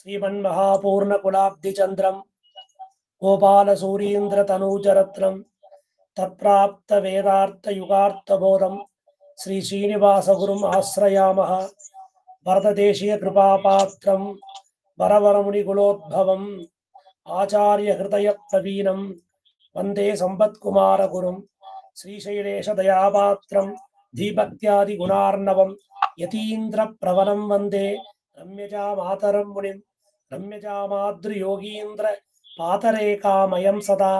श्रीमन्महापूर्णकुलाब्धिचन्द्रं गोपालसूरीन्द्रतनूजरत्नं तत्प्राप्तवेदार्थयुगार्थबोधं श्रीश्रीनिवासगुरुम् आश्रयामः। वरददेशीयकृपापात्रं वरवरमुनिकुलोद्भवम् आचार्यहृदयप्रवीणं वन्दे सम्पत्कुमारगुरुं। श्रीशैलेशदयापात्रं धीभक्त्यादिगुणार्णवं यतीन्द्रप्रवरं वन्दे रम्यजामातरं मुनिं। रम्यजामाद्रियोगीन्द्र पातरेकामयं सदा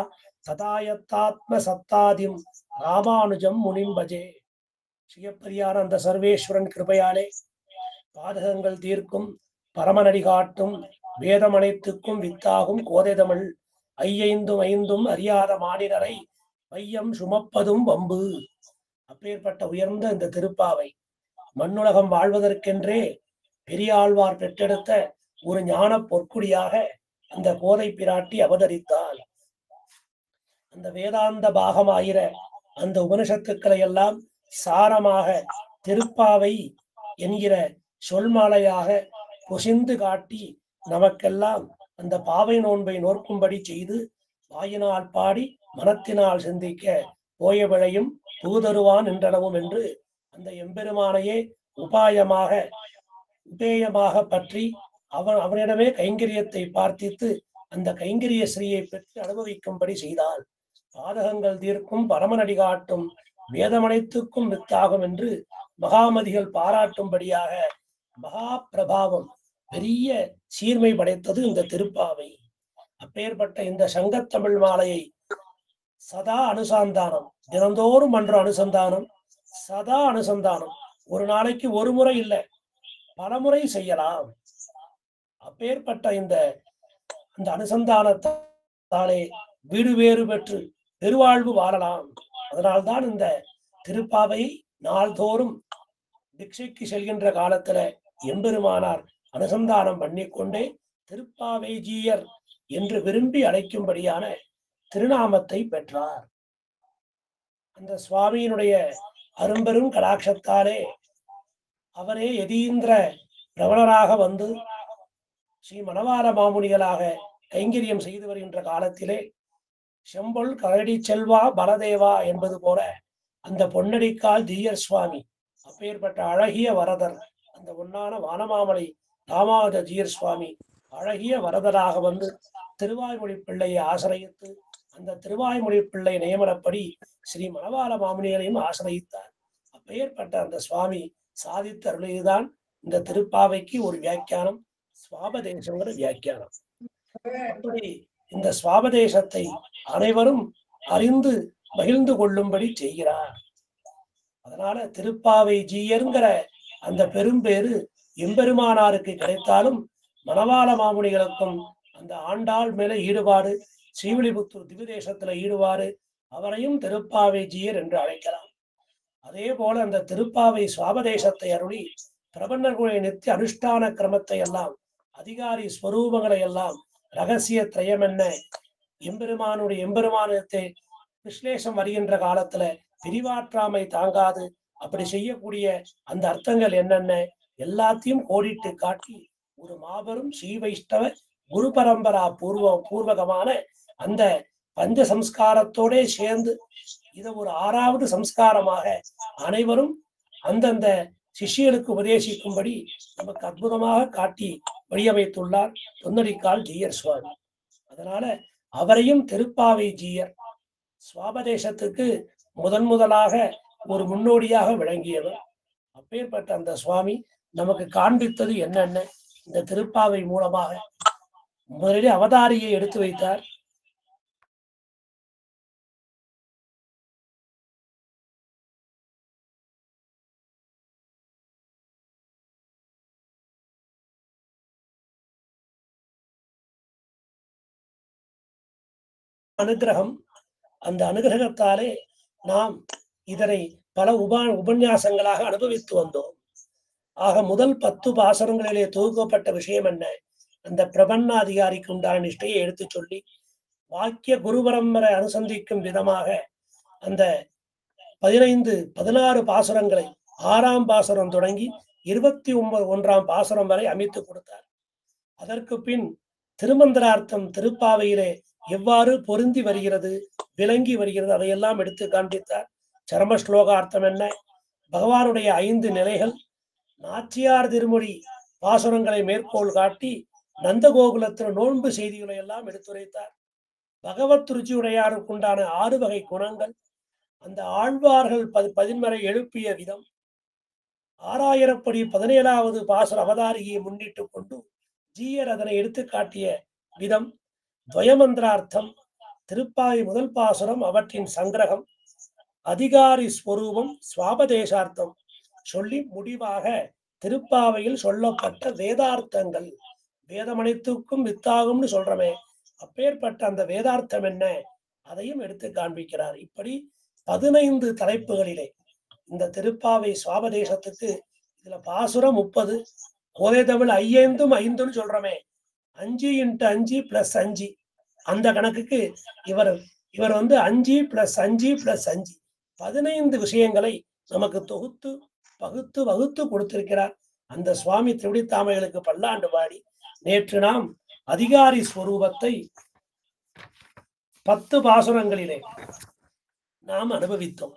तथायत्तात्मसत्तादिं ராமானுஜம் முனிம் பஜே. சிவப்பரியான அந்த சர்வேஸ்வரன் கிருபையாலே பாதகங்கள் தீர்க்கும் பரமனடி காட்டும் வேதம் அனைத்துக்கும் வித்தாகும் கோதைதமிழ் ஐயைந்தும் ஐந்தும் அறியாத மானிடரை வையம் சுமப்பதும் வம்பு. அப்பேற்பட்ட உயர்ந்த இந்த திருப்பாவை மண்ணுலகம் வாழ்வதற்கென்றே பெரியாழ்வார் பெற்றெடுத்த ஒரு ஞான பொற்குடியாக அந்த கோதை பிராட்டி அவதரித்தாள். அந்த வேதாந்த பாகமாயிர அந்த உபனிஷத்துக்களை எல்லாம் சாரமாக திருப்பாவை என்கிற சொல்மாலையாக பொசிந்து காட்டி நமக்கெல்லாம் அந்த பாவை நோன்பை நோக்கும்படி செய்து வாயினால் பாடி மனத்தினால் சிந்திக்க போய விளையும் புகுதருவான் என்றனவும் என்று அந்த எம்பெருமானையே உபேயமாக பற்றி அவனிடமே கைங்கரியத்தை பார்த்தித்து அந்த கைங்கரிய ஸ்ரீயை பெற்று அனுபவிக்கும்படி செய்தாள். பாதகங்கள் தீர்க்கும் பரமனடி காட்டும் வேதமனைத்துக்கும் வித்தாகும் என்று மகாமதிகள் பாராட்டும்படியாக மகா பிரபாவம் பெரிய சீர்மை படைத்தது இந்த திருப்பாவை. அப்பேற்பட்ட இந்த சங்கத்தமிழ் மாலையை சதா அனுசந்தானம், தினந்தோறும் மன்ற அனுசந்தானம், சதா அனுசந்தானம், ஒரு நாளைக்கு ஒரு முறை இல்லை பலமுறை செய்யலாம். அப்பேற்பட்ட இந்த அனுசந்தானத்தாலே வீடு வேறு பெற்று பெருவாழ்வு வாழலாம். அதனால்தான் இந்த திருப்பாவையை நாள்தோறும் திக்ஷைக்கு செல்கின்ற காலத்துல எம்பெருமானார் அனுசந்தானம் பண்ணிக்கொண்டே திருப்பாவை ஜீயர் என்று விரும்பி அழைக்கும்படியான திருநாமத்தை பெற்றார். அந்த சுவாமியினுடைய அரும்பெரும் கடாட்சத்தாலே அவரே யதீந்திர பிரபலராக வந்து ஸ்ரீ மணவாள மாமுனிகளாக கைங்கரியம் செய்து வருகின்ற காலத்திலே செம்பொல் கரடி செல்வா பலதேவா என்பது போல அந்த பொன்னடிக்கால் ஜீயர் சுவாமி அப்பேற்பட்ட அழகிய வரதர் அந்த ஒன்னான வானமாமலை ராமாவத ஜீயர் சுவாமி அழகிய வரதராக வந்து திருவாய்மொழி பிள்ளையை ஆசிரியத்து அந்த திருவாய்மொழி பிள்ளை நியமனப்படி ஸ்ரீ மணவாள மாமுனிகளையும் ஆசிரியித்தார். அப்பேற்பட்ட அந்த சுவாமி சாதித்த அருளியதுதான் இந்த திருப்பாவைக்கு ஒரு வியாக்கியானம், சுவாபதேசங்கிற வியாக்கியானம். அப்படி இந்த சுவாபதேசத்தை அனைவரும் அறிந்து மகிழ்ந்து கொள்ளும்படி செய்கிறார். அதனால திருப்பாவை ஜீயருங்கிற அந்த பெரும்பேறு எம்பெருமானாருக்கு கிடைத்தாலும் மணவாள மாமுனிகளுக்கும் அந்த ஆண்டாள் மேல ஈடுபாடு, ஸ்ரீவில்லிபுத்தூர் திவ்யதேசத்துல ஈடுபாடு, அவரையும் திருப்பாவை ஜீயர் என்று அழைக்கலாம். அதே போல அந்த திருப்பாவை சுவாபதேசத்தை அருளி பிரபன்னர்களுடைய நித்திய அனுஷ்டான கிரமத்தை எல்லாம், அதிகாரி ஸ்வரூபங்களை எல்லாம், ரகசிய திரயம் என்ன, எம்பெருமானத்தை விஸ்லேஷம் வருகின்ற காலத்துல பிரிவாற்றாமை தாங்காது அப்படி செய்யக்கூடிய அந்த அர்த்தங்கள் என்னென்ன எல்லாத்தையும் கோடிட்டு காட்டி ஒரு மாபெரும் ஸ்ரீ வைஷ்ணவ குரு பரம்பரா பூர்வகமான அந்த பஞ்ச சம்ஸ்காரத்தோட சேர்ந்து இதை ஒரு 6வது சம்ஸ்காரமாக அனைவரும் அந்தந்த சிஷியனுக்கு உபதேசிக்கும்படி நமக்கு அற்புதமாக காட்டி வழியமைத்துள்ளார் பொன்னடிக்கால் ஜீயர் சுவாமி. அதனால அவரையும் திருப்பாவை ஜீயர் சுவாபதேசத்துக்கு முதலாக ஒரு முன்னோடியாக விளங்கியவர். அப்பேற்பட்ட அந்த சுவாமி நமக்கு காண்பித்தது என்னென்ன இந்த திருப்பாவை மூலமாக முதலிலே அவதாரியை எடுத்து வைத்தார். அனுகிரகம், அந்த அனுகிரகத்தாலே நாம் இதனை பல உபன்யாசங்களாக அனுபவித்து வந்தோம். ஆக முதல் 10 பாசனங்களிலே தொகுக்கப்பட்ட விஷயம் என்ன, அந்த பிரபன்ன அதிகாரிக்கு உண்டான நிஷ்டையை எடுத்து சொல்லி வாக்கிய குரு பரம்பரை அனுசந்திக்கும் விதமாக அந்த 16 பாசுரங்களை 6ஆம் பாசுரம் தொடங்கி 21ஆம் பாசுரம் வரை அமைத்து கொடுத்தார். அதற்கு பின் திருமந்திரார்த்தம் திருப்பாவையிலே எவ்வாறு பொருந்தி வருகிறது, விளங்கி வருகிறது, அதையெல்லாம் எடுத்து காண்பித்தார். சரம ஸ்லோகார்த்தம் என்ன, பகவானுடைய 5 நிலைகள், நாச்சியார் திருமொழி பாசுரங்களை மேற்கோள் காட்டி நந்தகோகுலத்தில் நோன்பு செய்திகளை எல்லாம் எடுத்துரைத்தார். பகவத் ருச்சியுடையாருக்குண்டான 6 வகை குணங்கள், அந்த ஆழ்வார்கள் பதின்மரை எழுப்பிய விதம், 6000 படி 17வது பாசுர அவதாரிகையை முன்னிட்டு கொண்டு ஜீயர் அதனை எடுத்து காட்டிய விதம், துவயமந்திரார்த்தம், திருப்பாவை முதல் பாசுரம் அவற்றின் சங்கிரகம், அதிகாரி ஸ்வரூபம், சுவாபதேசார்த்தம் சொல்லி முடிவாக திருப்பாவையில் சொல்லப்பட்ட வேதார்த்தங்கள், வேதமனைத்துக்கும் வித்தாகும்னு சொல்றமே, அப்பேற்பட்ட அந்த வேதார்த்தம் என்ன, அதையும் எடுத்து காண்பிக்கிறார். இப்படி 15 தலைப்புகளிலே இந்த திருப்பாவை சுவாபதேசத்துக்கு இதுல பாசுரம் 30, கோதை தமிழ் 5 5ன்னு சொல்றமே, 5 × 5 + 5 அந்த கணக்குக்கு இவர் 5 + 5 + 5 15 விஷயங்களை நமக்கு தொகுத்து பகுத்து வகுத்து கொடுத்திருக்கிறார். அந்த சுவாமி திருவிடித்தாமைகளுக்கு பல்லாண்டு பாடி நேற்று நாம் அதிகாரி ஸ்வரூபத்தை 10 பாசுரங்களிலே நாம் அனுபவித்தோம்.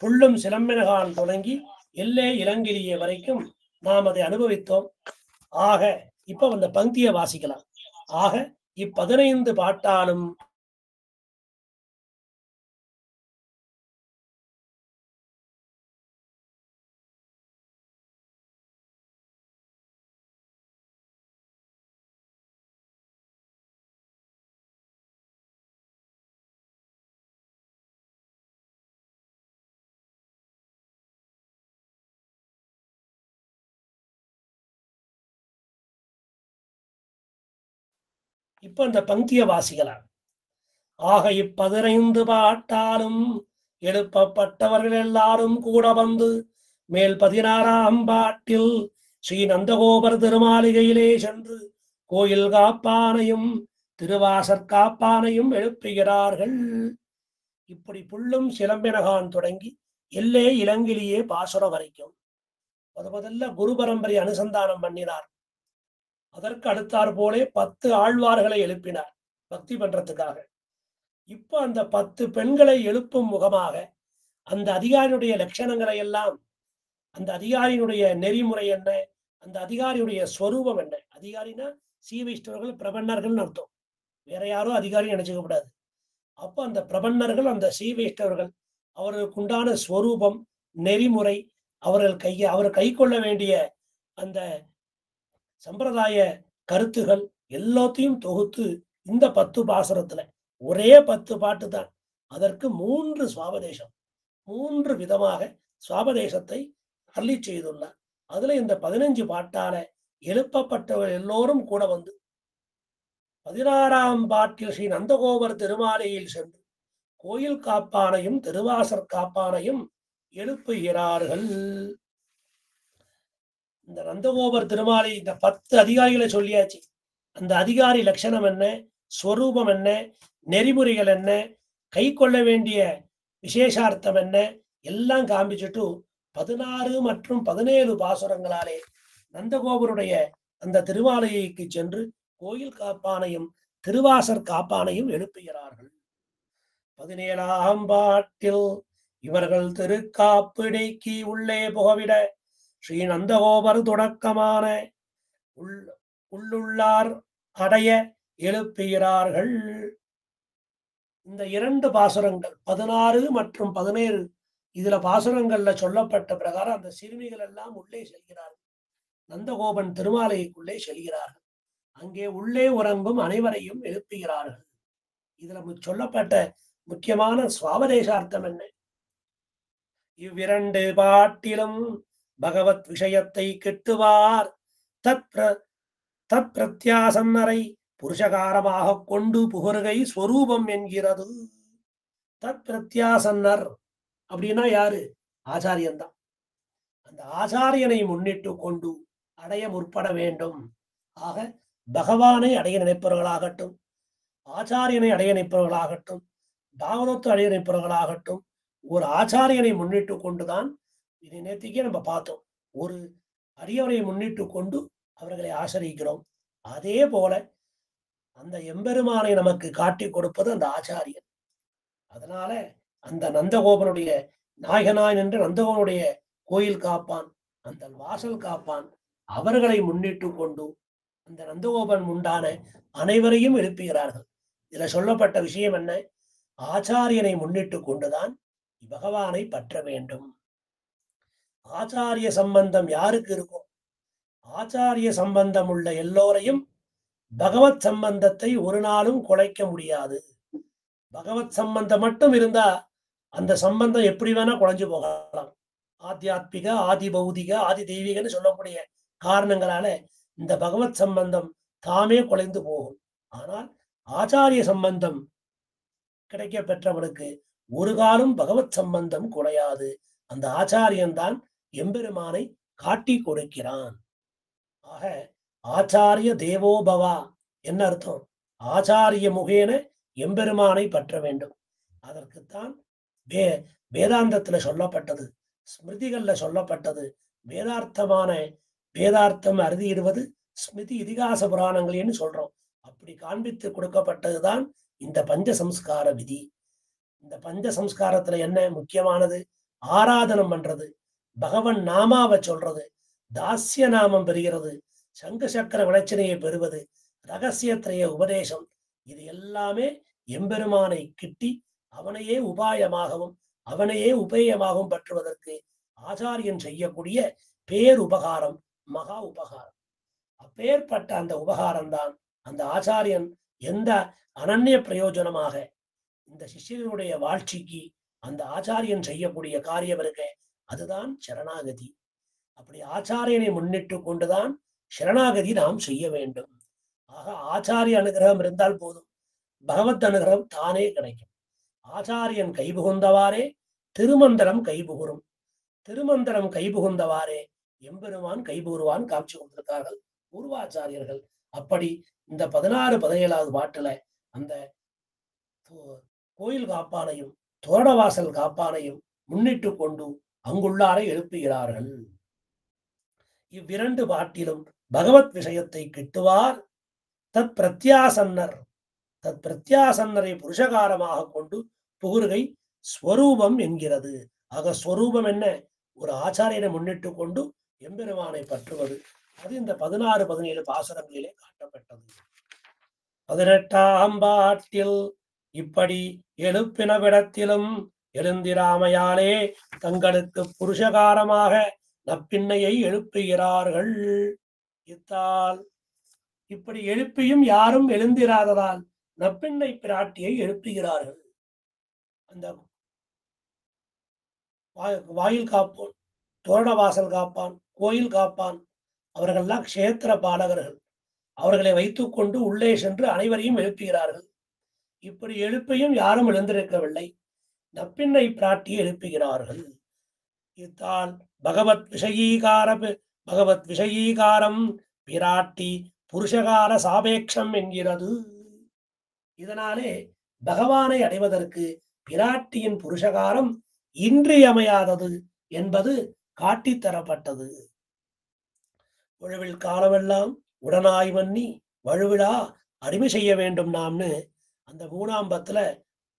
புள்ளும் சிலம்பினகான் தொடங்கி எல்லே இளங்கிலியே வரைக்கும் நாம் அதை அனுபவித்தோம். ஆக இப்ப அந்த பங்கியை வாசிக்கலாம். ஆக 15 பாட்டாலும் இப்ப அந்த பங்கிய வாசிக்கலாம். ஆக 15 பாட்டாலும் எழுப்பப்பட்டவர்கள் எல்லாரும் கூட வந்து மேல் 16ஆம் பாட்டில் ஸ்ரீ நந்தகோபர் திருமாளிகையிலே சென்று கோயில் காப்பானையும் திருவாசற் காப்பானையும் எழுப்புகிறார்கள். இப்படி புள்ளும் சிலம்பினகான் தொடங்கி எல்லே இளங்கிலியே பாசுரம் வரைக்கும் முதல்ல குரு பரம்பரை அனுசந்தானம் பண்ணினார். அதற்கு அடுத்தாற் போலே 10 ஆழ்வார்களை எழுப்பினார் பக்தி பண்றதுக்காக. இப்ப அந்த 10 பெண்களை எழுப்பும் முகமாக அந்த அதிகாரியுடைய லட்சணங்களை எல்லாம், அந்த அதிகாரியினுடைய நெறிமுறை என்ன, அந்த அதிகாரியுடைய ஸ்வரூபம் என்ன, அதிகாரினா சீவைஷ்ணவர்கள் பிரபன்னர்கள் அர்த்தம், வேற யாரோ அதிகாரி நினைச்சுக்க கூடாது. அப்ப அந்த பிரபன்னர்கள், அந்த சீவைஷ்ணவர்கள், அவர்களுக்கு உண்டான ஸ்வரூபம், நெறிமுறை, அவர் கை கொள்ள வேண்டிய அந்த சம்பிரதாய கருத்துகள் எல்லாத்தையும் தொகுத்து இந்த 10 பாசுரத்துல ஒரே 10 பாட்டு தான், அதற்கு 3 சுவாபதேசம், 3 விதமாக சுவாபதேசத்தை அள்ளி செய்துள்ளார். அதுல இந்த 15 பாட்டால எழுப்பப்பட்டவர் எல்லோரும் கூட வந்து 16ஆம் பாட்டில் ஸ்ரீ நந்தகோபர் திருமாலையில் சென்று கோயில் காப்பானையும் திருவாசற் காப்பானையும் எழுப்புகிறார்கள். இந்த நந்தகோபர் திருமாலை இந்த 10 அதிகாரிகளை சொல்லியாச்சு. அந்த அதிகாரி லட்சணம் என்ன, ஸ்வரூபம் என்ன, நெறிமுறைகள் என்ன, கை கொள்ள வேண்டிய விசேஷார்த்தம் என்ன, எல்லாம் காண்பிச்சுட்டு 16 மற்றும் 17 பாசுரங்களாலே நந்தகோபருடைய அந்த திருமாலைக்கு சென்று கோயில் காப்பானையும் திருவாசற் காப்பானையும் எழுப்புகிறார்கள். 17ஆம் பாட்டில் இவர்கள் திருக்காப்பு நீக்கி உள்ளே புகவிட ஸ்ரீ நந்தகோபர் தொடக்கமான உள்ளுள்ளார் அடைய எழுப்புகிறார்கள். இந்த 2 பாசுரங்கள் 16 மற்றும் 17 இதுல பாசுரங்கள்ல சொல்லப்பட்ட பிரகாரம் அந்த சிறுமிகள் எல்லாம் உள்ளே செல்கிறார்கள், நந்தகோபன் திருமாலைக்குள்ளே செல்கிறார்கள். அங்கே உள்ளே உறங்கும் அனைவரையும் எழுப்புகிறார்கள். இதுல சொல்லப்பட்ட முக்கியமான சுவாபதேசார்த்தம் என்ன, இவ்விரண்டு பாட்டிலும் பகவத் விஷயத்தை கெட்டுவார் தத் பிரத்யாசன்னரை புருஷகாரமாக கொண்டு புகருகை ஸ்வரூபம் என்கிறது. தத் பிரத்யாசன்னர் அப்படின்னா யாரு, ஆச்சாரியன் தான். அந்த ஆச்சாரியனை முன்னிட்டு கொண்டு அடைய முற்பட வேண்டும். ஆக பகவானை அடைய நினைப்பவர்களாகட்டும், ஆச்சாரியனை அடைய நினைப்பவர்களாகட்டும், பாகவதத்தை அடைய நினைப்பவர்களாகட்டும், ஒரு ஆச்சாரியனை முன்னிட்டு கொண்டுதான், இது நேற்றுக்கே நம்ம பார்த்தோம், ஒரு அடியவரை முன்னிட்டு கொண்டு அவர்களை ஆசிரிக்கிறோம். அதே போல அந்த எம்பெருமானை நமக்கு காட்டி கொடுப்பது அந்த ஆச்சாரியன். அதனால அந்த நந்தகோபனுடைய நாயகனாய் நின்று நந்தகோபனுடைய கோயில் காப்பான், அந்த வாசல் காப்பான், அவர்களை முன்னிட்டு கொண்டு அந்த நந்தகோபன் உண்டான அனைவரையும் எழுப்புகிறார்கள். இதுல சொல்லப்பட்ட விஷயம் என்ன? ஆச்சாரியனை முன்னிட்டு கொண்டுதான் பகவானை பற்ற வேண்டும். ஆச்சாரிய சம்பந்தம் யாருக்கு இருக்கும்? ஆச்சாரிய சம்பந்தம் உள்ள எல்லோரையும் பகவத் சம்பந்தத்தை ஒரு நாளும் குலைக்க முடியாது. பகவத் சம்பந்தம் மட்டும் இருந்தா அந்த சம்பந்தம் எப்படி வேணா குலைஞ்சு போகலாம். ஆத்தியாத்மிக, ஆதி பௌதிக, ஆதி தெய்வீகன்னு சொல்லக்கூடிய காரணங்களால இந்த பகவத் சம்பந்தம் தாமே குலைந்து போகும். ஆனால் ஆச்சாரிய சம்பந்தம் கிடைக்க பெற்றவனுக்கு ஒரு காலம் பகவத் சம்பந்தம் குலையாது. அந்த ஆச்சாரியன் தான் எம்பெருமானை காட்டி கொடுக்கிறான். ஆக ஆச்சாரிய தேவோபவா என்ன அர்த்தம்? ஆச்சாரிய முகேன எம்பெருமானை பற்ற வேண்டும். அதற்குத்தான் வேதாந்தத்துல சொல்லப்பட்டது, ஸ்மிருதிகள்ல சொல்லப்பட்டது. வேதார்த்தம் அறுதியிடுவது ஸ்மிருதி இதிகாச புராணங்கள்னு சொல்றோம். அப்படி காண்பித்து கொடுக்கப்பட்டதுதான் இந்த பஞ்சசம்ஸ்கார விதி. இந்த பஞ்சசம்ஸ்காரத்துல என்ன முக்கியமானது? ஆராதனம் பண்றது, பகவன் நாமாவை சொல்றது, தாஸ்ய நாமம் பெறுகிறது, சங்க சக்கர விளச்சனையை பெறுவது, ரகசியத்திரைய உபதேசம், இது எல்லாமே எம்பெருமானை கிட்டி அவனையே உபாயமாகவும் அவனையே உபேயமாகவும் பற்றுவதற்கு ஆச்சாரியன் செய்யக்கூடிய பேர் உபகாரம், மகா உபகாரம். அப்பேற்பட்ட அந்த உபகாரம் தான் அந்த ஆச்சாரியன் எந்த அனன்ய பிரயோஜனமாக இந்த சிஷ்யனுடைய வாழ்ச்சிக்கு அந்த ஆச்சாரியன் செய்யக்கூடிய காரியம் இருக்க, அதுதான் சரணாகதி. அப்படி ஆச்சாரியனை முன்னிட்டு கொண்டுதான் சரணாகதி நாம் செய்ய வேண்டும். ஆக ஆச்சாரிய அனுகிரகம் இருந்தால் போதும், பகவத் அனுகிரகம் தானே கிடைக்கும். ஆச்சாரியன் கைபுகுந்தவாறே திருமந்திரம் கைபுகுரும், திருமந்திரம் கைபுகுந்தவாறே எம்பெருமான் கைபுகுருவான் காட்சி கொண்டிருக்கார்கள் பூர்வாச்சாரியர்கள். அப்படி இந்த 16, 17வது பாட்டுல அந்த கோயில் காப்பானையும் தோரணவாசல் காப்பானையும் முன்னிட்டு கொண்டு அங்குள்ளாரை எழுப்புகிறார்கள். இவ்விரண்டு பாட்டிலும் பகவத் விஷயத்தை கிட்டுவார். தத் பிரத்யாசன்னரை புருஷகாரமாக கொண்டு புகுருகை ஸ்வரூபம் என்கிறது. ஆக ஸ்வரூபம் என்ன? ஒரு ஆச்சாரியனை முன்னிட்டு கொண்டு எம்பெருமானை பற்றுவது. அது இந்த 16, 17 பாசுரங்களிலே காட்டப்பட்டது. 18ஆம் பாட்டில் இப்படி எழுப்பினவிடத்திலும் எழுந்திராமையாலே தங்களுக்கு புருஷகாரமாக நப்பின்னையை எழுப்புகிறார்கள். இத்தால் இப்படி எழுப்பியும் யாரும் எழுந்திராததால் நப்பின்னை பிராட்டியை எழுப்புகிறார்கள். அந்த வாயில் காப்போன், தோரணவாசல் காப்பான், கோயில் காப்பான், அவர்கள்லாம் க்ஷேத்திர பாலகர்கள். அவர்களை வைத்துக்கொண்டு உள்ளே சென்று அனைவரையும் எழுப்புகிறார்கள். இப்படி எழுப்பியும் யாரும் எழுந்திருக்கவில்லை. நப்பின்னை பிராட்டியை எழுப்புகிறார்கள். இத்தால் பகவத் விஷயீகாரம் பிராட்டி புருஷகார சாபேட்சம் என்கிறது. இதனாலே பகவானை அடைவதற்கு பிராட்டியின் புருஷகாரம் இன்றியமையாதது என்பது காட்டித்தரப்பட்டது. உழவில் காலமெல்லாம் உடனாய் வன்னி வழுவிழா அடிமை செய்ய வேண்டும் நாம்னு அந்த 3ஆம் பத்துல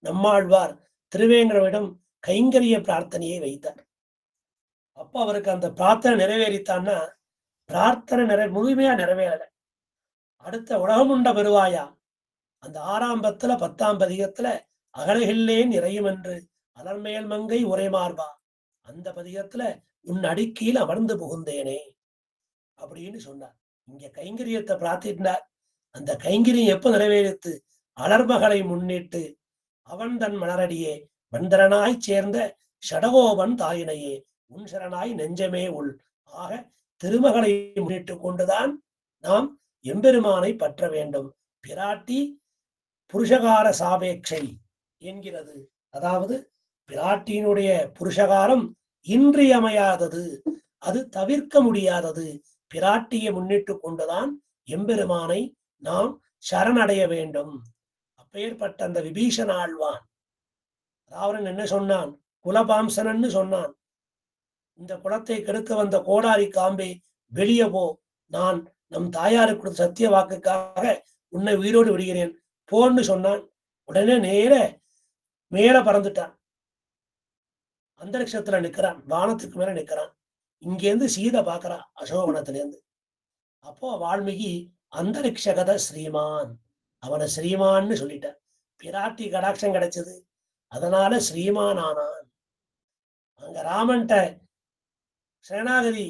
நம்மாழ்வார் திருவேங்கடவிடம் கைங்கரிய பிரார்த்தனையை வைத்தார். அப்ப அவருக்கு அந்த பிரார்த்தனை நிறைவேறித்தான்னா, பிரார்த்தனை முழுமையா நிறைவேறல. அடுத்த உலகமுண்ட பெருவாயா அந்த 6ஆம் பத்துல 10ஆம் பதிகத்துல அகலகில்லேன் நிறையும் என்று அலர்மேல் மங்கை உரை மார்பா, அந்த பதிகத்துல உன் அடிக்கையில் அமர்ந்து புகுந்தேனே அப்படின்னு சொன்னார். இங்க கைங்கரியத்தை பிரார்த்தினார். அந்த கைங்கரியம் எப்ப நிறைவேறித்து? அலர்மகளை முன்னிட்டு அவன் தன் மலரடியே வந்தரனாய் சேர்ந்த ஷடகோபன் தாயினையே உன் சரணாய் நெஞ்சமே உள். ஆக திருமகளை முன்னிட்டு கொண்டுதான் நாம் எம்பெருமானை பற்ற வேண்டும். பிராட்டி புருஷகார சாபேட்சை என்கிறது. அதாவது பிராட்டியினுடைய புருஷகாரம் இன்றியமையாதது, அது தவிர்க்க முடியாதது. பிராட்டியை முன்னிட்டு கொண்டுதான் எம்பெருமானை நாம் சரணடைய வேண்டும். அப்பேற்பட்ட அந்த விபீஷண ஆழ்வான் ராவணன் என்ன சொன்னான்? குலபாம்சனன்னு சொன்னான். இந்த குலத்தை கெடுக்க வந்த கோடாரி காம்பே வெளியே போ, நான் நம் தாயாருக்கு கொடுத்த சத்திய வாக்குக்காக உன்னை உயிரோடு விடுகிறேன் போன்னு சொன்னான். உடனே நேர மேல பறந்துட்டான். அந்தரிக்ஷத்துல நிக்கிறான், வானத்துக்கு மேல நிக்கிறான். இங்கேருந்து சீதை பாக்குறா அசோகவனத்துல இருந்து. அப்போ வால்மீகி அந்தரிக்ஷகத ஸ்ரீமான், அவனை ஸ்ரீமான்னு சொல்லிட்டான். பிராட்டி கடாட்சம் கிடைச்சது, அதனால ஸ்ரீமான் ஆனான். அங்க ராமன்ட்ட சரணாகதி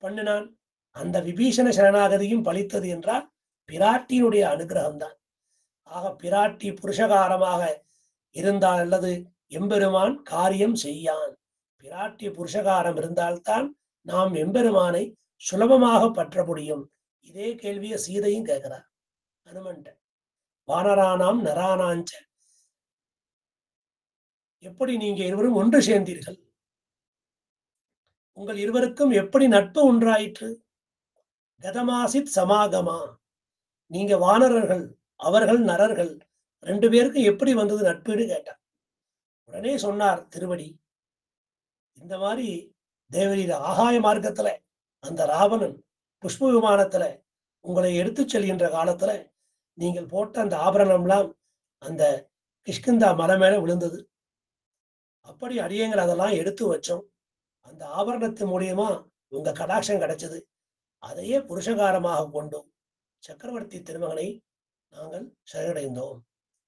பண்ணினான். அந்த விபீஷண சரணாகதியும் பலித்தது என்றால் பிராட்டியினுடைய அனுகிரகம்தான். ஆக பிராட்டி புருஷகாரமாக இருந்தால் அல்லது எம்பெருமான் காரியம் செய்யான். பிராட்டி புருஷகாரம் இருந்தால்தான் நாம் எம்பெருமானை சுலபமாக பற்ற முடியும். இதே கேள்வியை சீதையும் கேட்கிறார் அனுமன்ட்ட. வானரானாம் நரானாஞ்ச, எப்படி நீங்க இருவரும் ஒன்று சேர்ந்தீர்கள்? உங்கள் இருவருக்கும் எப்படி நட்பு ஒன்றாயிற்று? கதமாசித் சமாகமா, நீங்க வானரர்கள், அவர்கள் நரர்கள், 2 பேருக்கும் எப்படி வந்தது நட்புன்னு கேட்டார். உடனே சொன்னார் திருவடி, இந்த மாதிரி தேவரீர் ஆகாய மார்க்கத்துல அந்த ராவணன் புஷ்ப விமானத்துல உங்களை எடுத்து செல்கின்ற காலத்துல நீங்கள் போட்ட அந்த ஆபரணம்லாம் அந்த கிஷ்கிந்தா மலை மேல விழுந்தது. அப்படி அடியங்கள் அதெல்லாம் எடுத்து வச்சோம். அந்த ஆபரணத்து மூலியமா உங்க கடாட்சம் கிடைச்சது. அதையே புருஷகாரமாக கொண்டோம். சக்கரவர்த்தி திருமகனை நாங்கள் சரணடைந்தோம்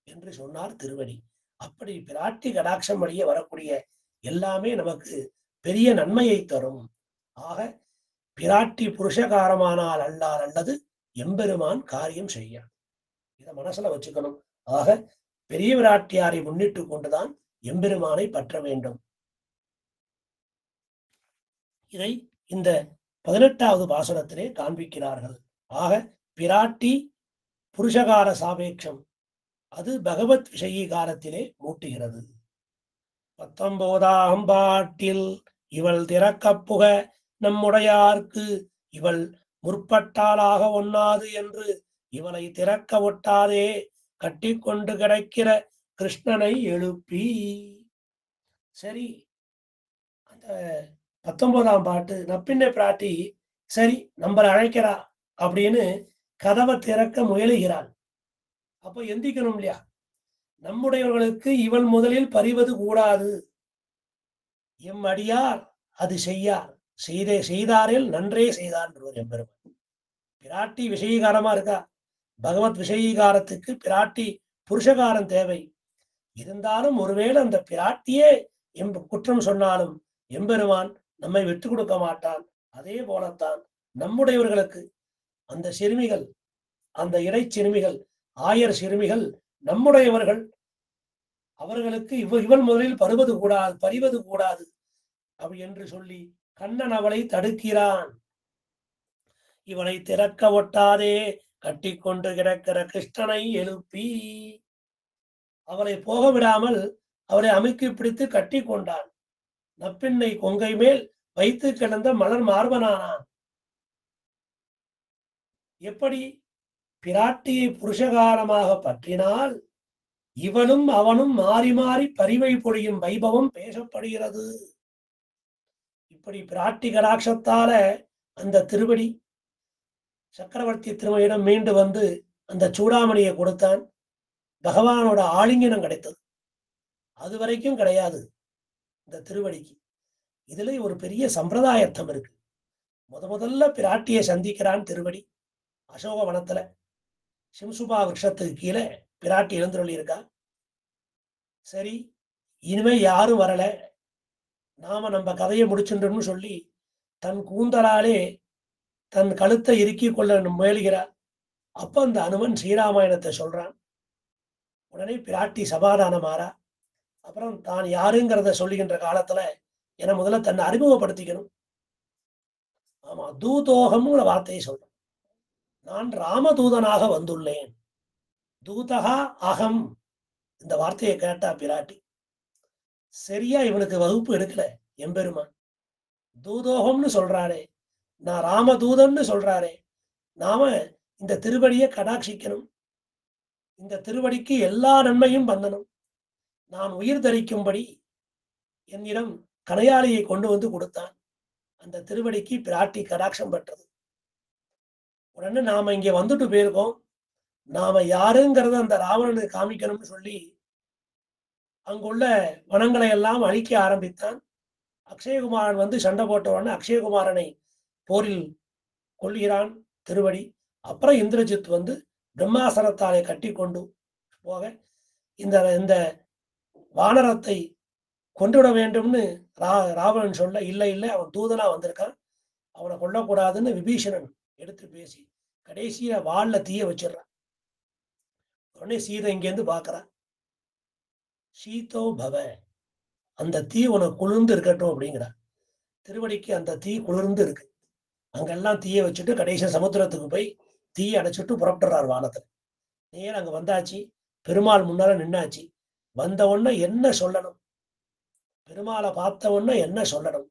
என்று சொன்னார் திருவடி. அப்படி பிராட்டி கடாட்சம் வழியே வரக்கூடிய எல்லாமே நமக்கு பெரிய நன்மையை தரும். ஆக பிராட்டி புருஷகாரமானால் அல்லார் அல்லது எம்பெருமான் காரியம் செய்ய, இதை மனசுல வச்சுக்கணும். ஆக பெரிய பிராட்டியாரை முன்னிட்டு கொண்டுதான் எம்பெருமானை பற்ற வேண்டும். இதை இந்த 18வது பாசுரத்திலே காண்பிக்கிறார்கள். ஆக பிராட்டி புருஷகார சாபேட்சம் அது பகவத் விஷயீகாரத்திலே மூட்டுகிறது. 19ஆம் பாட்டில் இவள் திறக்கப் புக நம்முடையார்க்கு இவள் முற்பட்டாளாக ஒண்ணாது என்று இவளை திறக்க ஒட்டாதே கட்டிக்கொண்டு கிடக்கிற கிருஷ்ணனை எழுப்பி. சரி, அந்த 19ஆம் பாட்டு நப்பின்ன பிராட்டி சரி நம்மளை அழைக்கிறா அப்படின்னு கதவை திறக்க முயலுகிறாள். அப்ப எந்திக்கணும் இல்லையா? நம்முடையவர்களுக்கு இவள் முதலில் பறிவது கூடாது. எம் அடியார் அது செய்யார், செய்தாரில் நன்றே செய்தார் எம்பெருமான். பிராட்டி விஷயீகாரமா இருக்கா. பகவத் விஷயீகாரத்துக்கு பிராட்டி புருஷகாரம் தேவை. இருந்தாலும் ஒருவேளை அந்த பிராட்டியே குற்றம் சொன்னாலும் எம்பெருமான் நம்மை விட்டு கொடுக்க மாட்டான். அதே போலத்தான் நம்முடையவர்களுக்கு அந்த சிறுமிகள், அந்த இடை சிறுமிகள், ஆயர் சிறுமிகள் நம்முடையவர்கள், அவர்களுக்கு இவள் முதலில் பறிவது கூடாது அப்படி என்று சொல்லி கண்ணன் அவளை தடுக்கிறான். இவளை திறக்க ஒட்டாதே கட்டிக்கொண்டு கிடக்கிற கிருஷ்ணனை எழுப்பி, அவளை போக விடாமல் அவளை அமுக்கி பிடித்து கட்டி கொண்டான். நப்பின்னை கொங்கை மேல் வைத்து கிடந்த மலர் மார்பனானான். எப்படி பிராட்டியை புருஷகாரமாக பற்றினால் இவனும் அவனும் மாறி மாறி பரிவை பொழியும் வைபவம் பேசப்படுகிறது. இப்படி பிராட்டி கடாட்சத்தால அந்த திருவடி சக்கரவர்த்தி திருமணியிடம் மீண்டு வந்து அந்த சூடாமணியை கொடுத்தான். பகவானோட ஆலிங்கனம் கிடைத்தது. அது வரைக்கும் கிடையாது இந்த திருவடிக்கு. இதுல ஒரு பெரிய சம்பிரதாயத்தம் இருக்கு. முதல்ல பிராட்டியை சந்திக்கிறான் திருவடி அசோகவனத்துல. சிம்சுபா விருஷத்துக்கு கீழே பிராட்டி எழுந்தருளி இருக்கா. சரி, இனிமே யாரும் வரல, நாம நம்ம கதையை முடிச்சுட்டோம்னு சொல்லி தன் கூந்தலாலே தன் கழுத்தை இறுக்கி கொள்ள முயலுகிறார். அப்ப அந்த அனுமன் ஸ்ரீராமாயணத்தை சொல்றான். உடனே பிராட்டி சமாதானமாறா. அப்புறம் தான் யாருங்கிறத சொல்லுகின்ற காலத்துல என முதல்ல தன்னை அறிமுகப்படுத்திக்கணும். ஆமா, தூதோகம்ங்கிற வார்த்தையை சொல்றேன். நான் ராமதூதனாக வந்துள்ளேன். தூதகா அகம், இந்த வார்த்தையை கேட்டா பிராட்டி சரியா இவனுக்கு வகுப்பு எடுக்கல. எம்பெருமான் தூதோகம்னு சொல்றாரே, நான் ராமதூதன்னு சொல்றாரே, நாம இந்த திருவடியை கடாட்சிக்கணும். இந்த திருவடிக்கு எல்லா நன்மையும் பண்ணணும். நான் உயிர் தரிக்கும்படி என்னிடம் கனையாளியை கொண்டு வந்து கொடுத்தான். அந்த திருவடிக்கு பிராட்டி கடாட்சம் பெற்றது. உடனே நாம இங்க வந்துட்டு போயிருக்கோம், நாம யாருங்கிறத அந்த ராவணனுக்கு காமிக்கணும்னு சொல்லி அங்குள்ள வனங்களை எல்லாம் அழிக்க ஆரம்பித்தான். அக்ஷயகுமாரன் வந்து சண்டை போட்ட உடனே அக்ஷயகுமாரனை போரில் கொள்கிறான் திருவடி. அப்புறம் இந்திரஜித் வந்து பிரம்மாசனத்தாலே கட்டி கொண்டு போக இந்த இந்த வானரத்தை கொண்டுவிட வேண்டும்னு ராவணன் சொல்ல, இல்லை இல்லை அவன் தூதனா வந்திருக்கான், அவனை கொல்லக்கூடாதுன்னு விபீஷணன் எடுத்து பேசி கடைசியில வாள்ல தீய வச்சிடறான். உடனே சீதை இங்கேருந்து பார்க்கறான். சீதோ பவ, அந்த தீ உனக்கு குளிர்ந்து இருக்கட்டும் அப்படிங்கிறான். திருவடிக்கு அந்த தீ குளிர்ந்து இருக்கு. அங்கெல்லாம் தீய வச்சுட்டு கடைசி சமுத்திரத்துக்கு போய் தீயை அடைச்சிட்டு புறப்படுறார் வானத்துல. நேரம் அங்க வந்தாச்சு, பெருமாள் முன்னால நின்னாச்சு. வந்த உடனே என்ன சொல்லணும், பெருமாளை பார்த்த உடனே என்ன சொல்லணும்,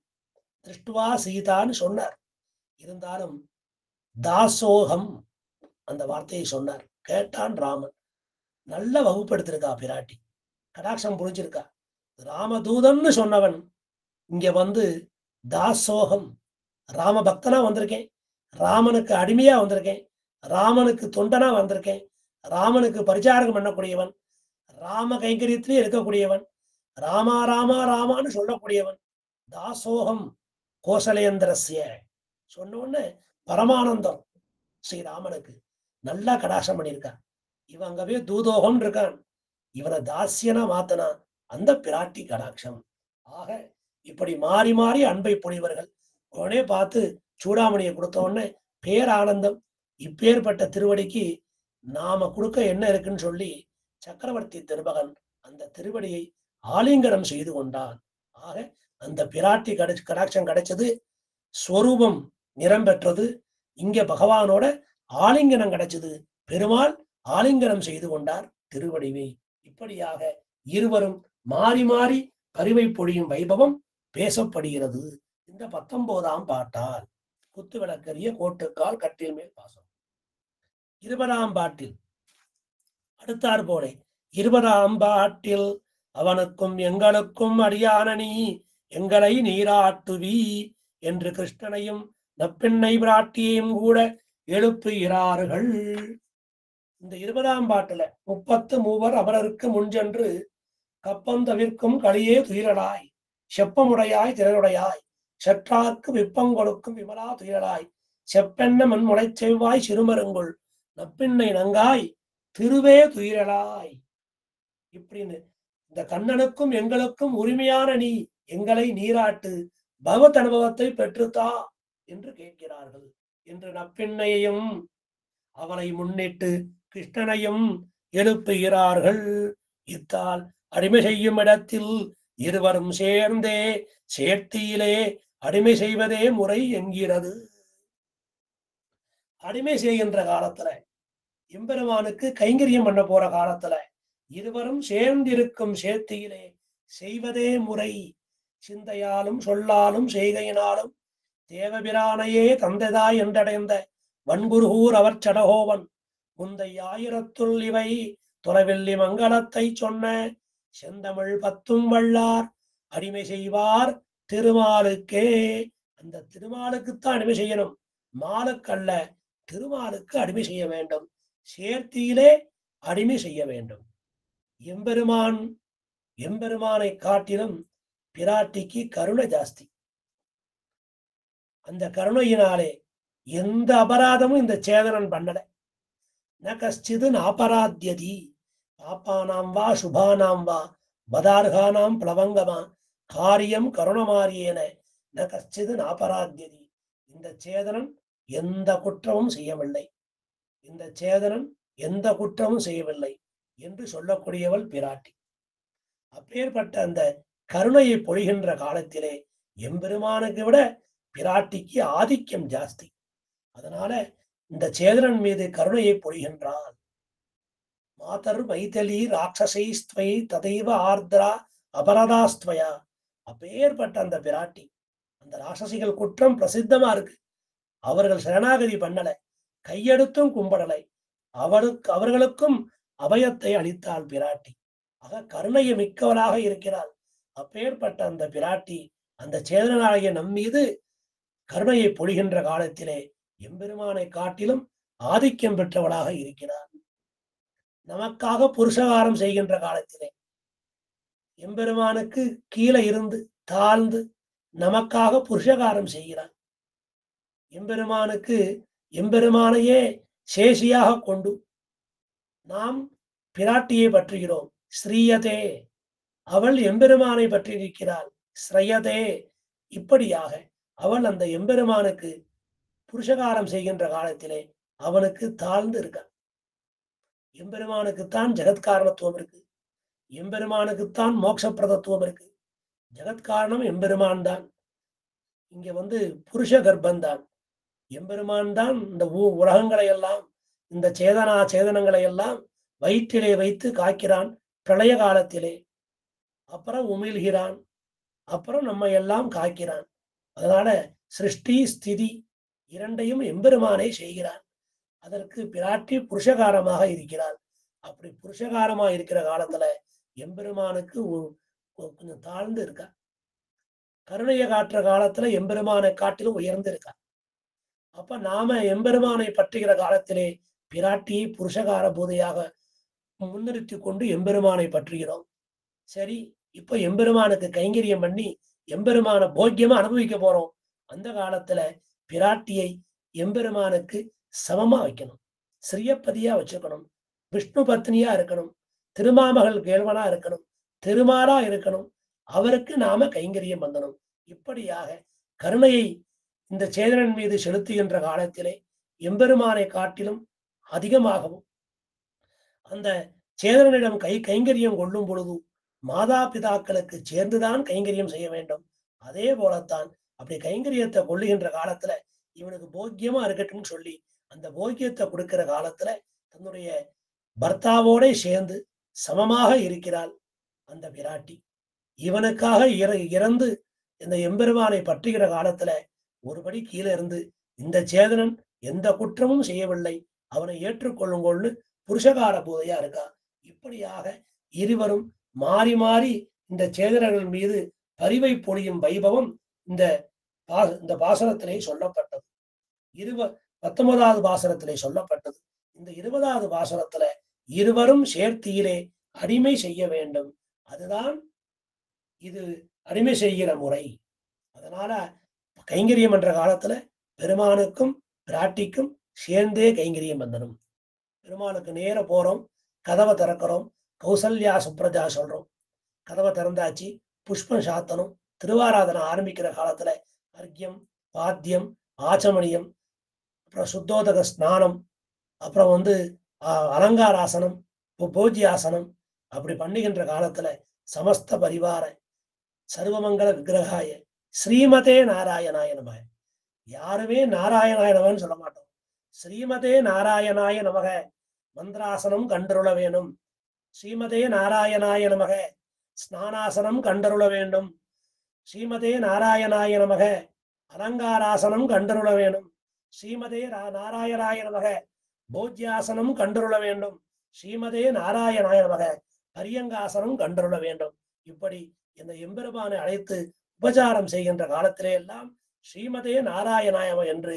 திருஷ்டுவா சீதான்னு சொன்னார். இருந்தாலும் தாசோகம் அந்த வார்த்தையை சொன்னார். கேட்டான் ராமன். நல்ல வகுப்படுத்திருக்கா பிராட்டி, கடாட்சம் புரிஞ்சிருக்கா. ராமதூதன்னு சொன்னவன் இங்க வந்து தாசோகம், ராம பக்தனா வந்திருக்கேன், ராமனுக்கு அடிமையா வந்திருக்கேன், ராமனுக்கு தொண்டனா வந்திருக்கேன், ராமனுக்கு பரிச்சாரகம் பண்ணக்கூடியவன், ராம கைங்கரியத்திலே இருக்கக்கூடியவன், ராமா ராமா ராமான்னு சொல்லக்கூடியவன். தாசோகம் கோசலேந்திரஸ்ய சொன்ன உடனே பரமானந்தம் ஸ்ரீராமனுக்கு நல்லா கடாட்சம் பண்ணியிருக்கான். இவன் அங்கவே தூதோகம் இருக்கான், இவனை தாசியனா மாத்தனா அந்த பிராட்டி கடாட்சம். ஆக இப்படி மாறி மாறி அன்பை பொழிவர்கள். உடனே பார்த்து சூடாமணியை கொடுத்த உடனே பேரானந்தம். இப்பேற்பட்ட திருவடிக்கு நாம கொடுக்க என்ன இருக்குன்னு சொல்லி சக்கரவர்த்தி திருமகன் அந்த திருவடியை ஆலிங்கனம் செய்து கொண்டான். ஆக அந்த பிராட்டி கடாட்சம் கிடைச்சது, ஸ்வரூபம் நிறம் பெற்றது. இங்க பகவானோட ஆலிங்கனம் கிடைச்சது, பெருமாள் ஆலிங்கனம் செய்து கொண்டார் திருவடிவை. இப்படியாக இருவரும் மாறி மாறி கருவை பொழியும் வைபவம் பேசப்படுகிறது இந்த 19ஆம் பாட்டால். குத்து விளக்கரிய கோட்டுக்கால் கட்டில் மேல் பாசம். 20ஆம் பாட்டில் அடுத்தார் போல 20ஆம் பாட்டில் அவனுக்கும் எங்களுக்கும் அடியானனி எங்களை நீராட்டுவி என்று கிருஷ்ணனையும் நப்பெண்ணை பிராட்டியையும் கூட எழுப்புகிறார்கள். இந்த 20ஆம் பாட்டுல 33 அமரருக்கு முன்சென்று கப்பம் தவிர்க்கும் களியே துயிரலாய் செப்பமுடையாய் திறனுடையாய் செற்றார்க்கு விப்பம் கொடுக்கும் விமலா துயிரலாய் செப்பெண்ண மண்முளை செவ்வாய் சிறுமருங்குள் நப்பிண்ணை நங்காய் திருவே துயிரலாய். இப்படின்னு இந்த கண்ணனுக்கும் எங்களுக்கும் உரிமையான நீ எங்களை நீராட்டு, பகவத் அனுபவத்தை பெற்றுத்தா என்று கேட்கிறார்கள் என்று நப்பெண்ணையையும் அவனை முன்னிட்டு கிருஷ்ணனையும் எழுப்புகிறார்கள். இத்தால் அடிமை செய்யும் இடத்தில் இருவரும் சேர்ந்தே சேர்த்தியிலே அடிமை செய்வதே முறை என்கிறது. அடிமை செய்கின்ற காலத்துல, எம்பெருமானுக்கு கைங்கரியம் பண்ண போற காலத்துல இருவரும் சேர்ந்திருக்கும் சேர்த்தியிலே செய்வதே முறை. சிந்தையாலும் சொல்லாலும் செய்கையினாலும் தேவபிரானையே தந்தைதாய் என்றடைந்த வன்குருகூர் அவர் சடகோவன் முந்தை 1000 இவை துறவில்லி மங்களத்தை சொன்ன செந்தமிழ் 10 வல்லார் அடிமை செய்வார் திருமாலுக்கே. அந்த திருமாலுக்குத்தான் அடிமை செய்யணும், மாலுக்கல்ல. திருமாலுக்கு அடிமை செய்ய வேண்டும், சேர்த்தியிலே அடிமை செய்ய வேண்டும். எம்பெருமானை காட்டிலும் பிராட்டிக்கு கருணை ஜாஸ்தி. அந்த கருணையினாலே எந்த அபராதமும் இந்த சேதனன் பண்ணல. ந கஷ்டிது நாபராத்யதி பாப்பானாம் வா சுபானாம் வா பதார்கானாம் பிளவங்கமா காரியம் கருணமாரியேன ந கஷ்டிது நாபராத்யதி. இந்த சேதனன் எந்த குற்றமும் செய்யவில்லை, இந்த சேதனன் எந்த குற்றமும் செய்யவில்லை என்று சொல்லக்கூடியவள் பிராட்டி. அப்பேற்பட்ட அந்த கருணையை பொழிகின்ற காலத்திலே எம்பெருமானுக்கு விட பிராட்டிக்கு ஆதிக்கம் ஜாஸ்தி. அதனால இந்த சேதனன் மீது கருணையை பொழிகின்றாள். மாதர் மைதலி ராட்சசைஸ்துவை ததைவ ஆர்திரா அபரதாஸ்துவயா. அப்பேற்பட்ட அந்த பிராட்டி, அந்த ராட்சசிகள் குற்றம் பிரசித்தமா இருக்கு. அவர்கள் சரணாகதி பண்ணல, கையெடுத்தும் கும்பிடலை, அவர்களுக்கும் அபயத்தை அளித்தாள் பிராட்டி. ஆக கருணையை மிக்கவளாக இருக்கிறாள். அப்பேற்பட்ட அந்த பிராட்டி அந்த சேதனாகிய நம்மீது கருணையை பொழிகின்ற காலத்திலே எம்பெருமானை காட்டிலும் ஆதிக்கம் பெற்றவளாக இருக்கிறார். நமக்காக புருஷகாரம் செய்கின்ற காலத்திலே எம்பெருமானுக்கு கீழே இருந்து தாழ்ந்து நமக்காக புருஷகாரம் செய்கிறார். எம்பெருமானையே சேஷியாக கொண்டு நாம் பிராட்டியை பற்றுகிறோம். ஸ்ரீயதே, அவள் எம்பெருமானை பற்றியிருக்கிறாள். ஸ்ரயதே, இப்படியாக அவள் அந்த எம்பெருமானுக்கு புருஷகாரம் செய்கின்ற காலத்திலே அவனுக்கு தாழ்ந்து இருக்கான். எம்பெருமானுக்குத்தான் ஜெகத்காரணத்துவம் இருக்கு. எம்பெருமானுக்குத்தான் மோட்சப்பிரதத்துவம் இருக்கு. ஜெகத்காரணம் எம்பெருமான் தான். இங்க புருஷ கர்ப்பந்தான். எம்பெருமான் தான் இந்த உலகங்களை எல்லாம், இந்த சேதனங்களை எல்லாம் வயிற்றிலே வைத்து காக்கிறான் பிரளய காலத்திலே. அப்புறம் உமிழ்கிறான், அப்புறம் நம்ம எல்லாம் காக்கிறான். அதனால சிருஷ்டி ஸ்திதி இரண்டையும் எம்பெருமானே செய்கிறான். அதற்கு பிராட்டி புருஷகாரமாக இருக்கிறாள். அப்படி புருஷகாரமாக இருக்கிற காலத்துல எம்பெருமானுக்கு கொஞ்சம் தாழ்ந்து இருக்கா. கருணையை காட்டுற காலத்துல எம்பெருமானை காட்டிலும் உயர்ந்து இருக்கா. அப்ப நாம எம்பெருமானை பற்றுகிற காலத்திலே பிராட்டியை புருஷகார பூதையாக முன்னிறுத்தி கொண்டு எம்பெருமானை பற்றுகிறோம். சரி, இப்ப எம்பெருமானுக்கு கைங்கரியம் பண்ணி எம்பெருமான போக்கியமா அனுபவிக்க போறோம். அந்த காலத்துல பிராட்டியை எம்பெருமானுக்கு சமமா வைக்கணும், ஸ்ரீயப்பதியா வச்சுக்கணும், விஷ்ணு பத்னியா இருக்கணும், திருமாமகள் கேள்வனா இருக்கணும், திருமாலா இருக்கணும். அவருக்கு நாம கைங்கரியம் பண்ணணும். இப்படியாக கருணையை இந்த சேதனன் மீது செலுத்துகின்ற காலத்திலே எம்பெருமானை காட்டிலும் அதிகமாகவும் அந்த சேதனனிடம் கைங்கரியம் கொள்ளும் பொழுது மாதா பிதாக்களுக்கு சேர்ந்துதான் கைங்கரியம் செய்ய வேண்டும். அதே போலத்தான் அப்படி கைங்கரியத்தை கொள்ளுகின்ற காலத்துல இவனுக்கு போக்கியமா இருக்கட்டும் சொல்லி அந்த போக்கியத்தை கொடுக்கிற காலத்துல தன்னுடைய பர்த்தாவோட சேர்ந்து சமமாக இருக்கிறாள் அந்த பிராட்டி. இவனுக்காக இறந்து இந்த எம்பெருமானை பற்றுகிற காலத்துல ஒருபடி கீழே இருந்து இந்த சேதனன் எந்த குற்றமும் செய்யவில்லை, அவனை ஏற்றுக்கொள்ளுங்கொள்ளு புருஷகார பூதையா இருக்கா. இப்படியாக இருவரும் மாறி மாறி இந்த சேதனர்கள் மீது பரிவை பொழியும் வைபவம் இந்த பாசனத்திலே சொல்லப்பட்டது. 19வது பாசனத்திலே சொல்லப்பட்டது. இந்த 20வது பாசனத்துல இருவரும் சேர்த்தியிலே அடிமை செய்ய வேண்டும். அதுதான் இது அடிமை செய்கிற முறை. அதனால கைங்கரியம் என்ற காலத்துல பெருமானுக்கும் பிராட்டிக்கும் சேர்ந்தே கைங்கரியம் பண்ணணும். பெருமானுக்கு நேர போறோம், கதவை திறக்கிறோம், கௌசல்யா சுப்ரஜா சொல்றோம், கதவை திறந்தாச்சு, புஷ்பம் சாத்தனும். திருவாராதனை ஆரம்பிக்கிற காலத்துல அர்க்கியம், பாத்தியம், ஆச்சமணியம், அப்புறம் சுத்தோதக ஸ்நானம், அப்புறம் அலங்காராசனம், போஜ்யாசனம் அப்படி பண்ணுகின்ற காலத்துல சமஸ்த பரிவார சர்வமங்கல விக்கிரகாய ஸ்ரீமதே நாராயணாய நமக. யாருமே நாராயணாய நமகன்னு சொல்ல மாட்டோம். ஸ்ரீமதே நாராயணாய நமக மந்திராசனம் கண்டருள வேணும், ஸ்ரீமதே நாராயணாய நமக ஸ்நானாசனம் கண்டருள வேண்டும், ஸ்ரீமதே நாராயணாய நமக அலங்காராசனம் கண்டருள வேணும், ஸ்ரீமதே நாராயணாய நமக போஜ்யாசனம் கண்டருள வேண்டும், ஸ்ரீமதே நாராயணாய நமக பரியங்காசனம் கண்டருள வேண்டும். இப்படி இந்த எம்பெருமானை அழைத்து உபச்சாரம் செய்கின்ற காலத்திலே எல்லாம் ஸ்ரீமதே நாராயணாயம என்று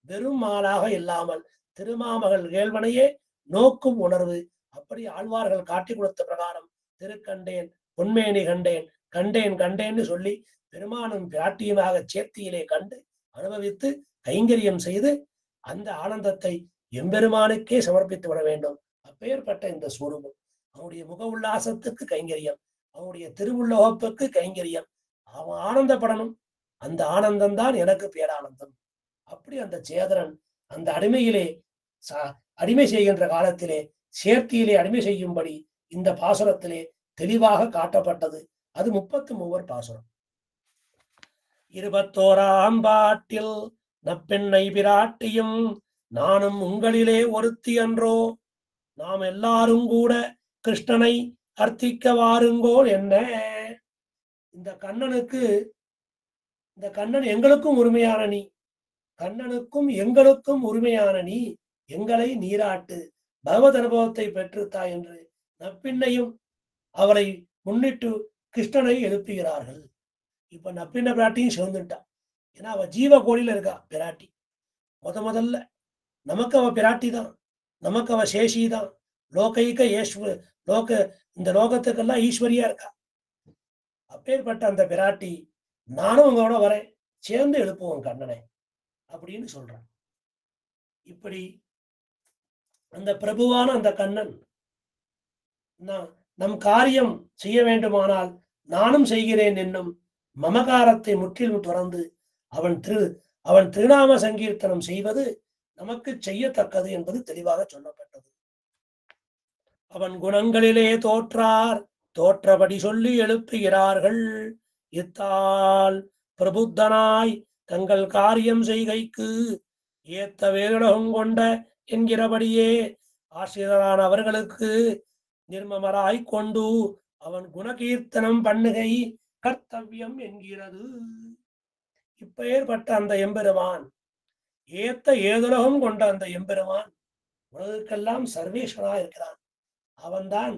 வெறும் மாலாக இல்லாமல் திருமாமகள் கேள்வனையே நோக்கும் உணர்வு. அப்படி ஆழ்வார்கள் காட்டி கொடுத்த பிரகாரம் திருக்கண்டேன் பொன்மேனி கண்டேன் கண்டேன் கண்டேன்னு சொல்லி பெருமானும் பிராட்டியுமாக சேர்த்தியிலே கண்டு அனுபவித்து கைங்கரியம் செய்து அந்த ஆனந்தத்தை எம்பெருமானுக்கே சமர்ப்பித்து விட வேண்டும். அப்பேற்பட்ட இந்த ஸ்வரூபம் அவனுடைய முக உல்லாசத்துக்கு கைங்கரியம், அவனுடைய திருவுள்ளோகத்துக்கு கைங்கரியம். அவன் ஆனந்தப்படணும். அந்த ஆனந்தம் தான் எனக்கு பேரானந்தம். அப்படி அந்த சேதனன் அந்த அடிமையிலே அடிமை செய்கின்ற காலத்திலே சேர்த்தியிலே அடிமை செய்யும்படி இந்த பாசுரத்திலே தெளிவாக காட்டப்பட்டது. அது 33 பாசுரம். 21ஆம் பாட்டில் நப்பெண்ணை பிராட்டியும் நானும் உங்களிலே ஒருத்தி என்றோ, நாம் எல்லாரும் கூட கிருஷ்ணனை அர்த்திக்க வாருங்கோல் என்ன. இந்த கண்ணன் எங்களுக்கும் உரிமையான நீ, கண்ணனுக்கும் எங்களுக்கும் உரிமையான நீ, எங்களை நீராட்டு, பகவத் அனுபவத்தை பெற்றுத்தா என்று நப்பிண்ணையும் அவரை முன்னிட்டு கிருஷ்ணனை எழுப்புகிறார்கள். இப்ப நப்பிண்ண பிராட்டியும் சேர்ந்துட்டா. ஏன்னா அவ ஜீவ கோடியில இருக்கா பிராட்டி. முதல்ல நமக்கு அவ பிராட்டி தான், நமக்கு அவ சேஷி தான். லோகைக லோக இந்த லோகத்துக்கெல்லாம் ஈஸ்வரியா இருக்கா. அப்பேற்பட்ட அந்த பிராட்டி, நானும் உங்களோட வரேன், சேர்ந்து எழுப்புவோம் கண்ணனை அப்படின்னு சொல்றான். இப்படி அந்த பிரபுவான அந்த கண்ணன் நம் காரியம் செய்ய வேண்டுமானால் நானும் செய்கிறேன் என்னும் மமகாரத்தை முற்றிலும் துறந்து அவன் திருநாம சங்கீர்த்தனம் செய்வது நமக்கு செய்யத்தக்கது என்பது தெளிவாக சொல்லப்பட்டது. அவன் குணங்களிலே தோற்றபடி சொல்லி எழுப்புகிறார்கள். இத்தால் பிரபுத்தனாய் தங்கள் காரியம் செய்கைக்கு ஏத்த வேலுலகம் கொண்ட என்கிறபடியே ஆசிரியரான அவர்களுக்கு நிர்மமராய் கொண்டு அவன் குணகீர்த்தனம் பண்ணுகை கர்த்தவியம் என்கிறது. இப்பெயர்பட்ட அந்த எம்பெருமான், ஏத்த ஏதுலகம் கொண்ட அந்த எம்பெருமான் உலகுக்கெல்லாம் சர்வேஸ்வரா இருக்கிறான். அவன்தான்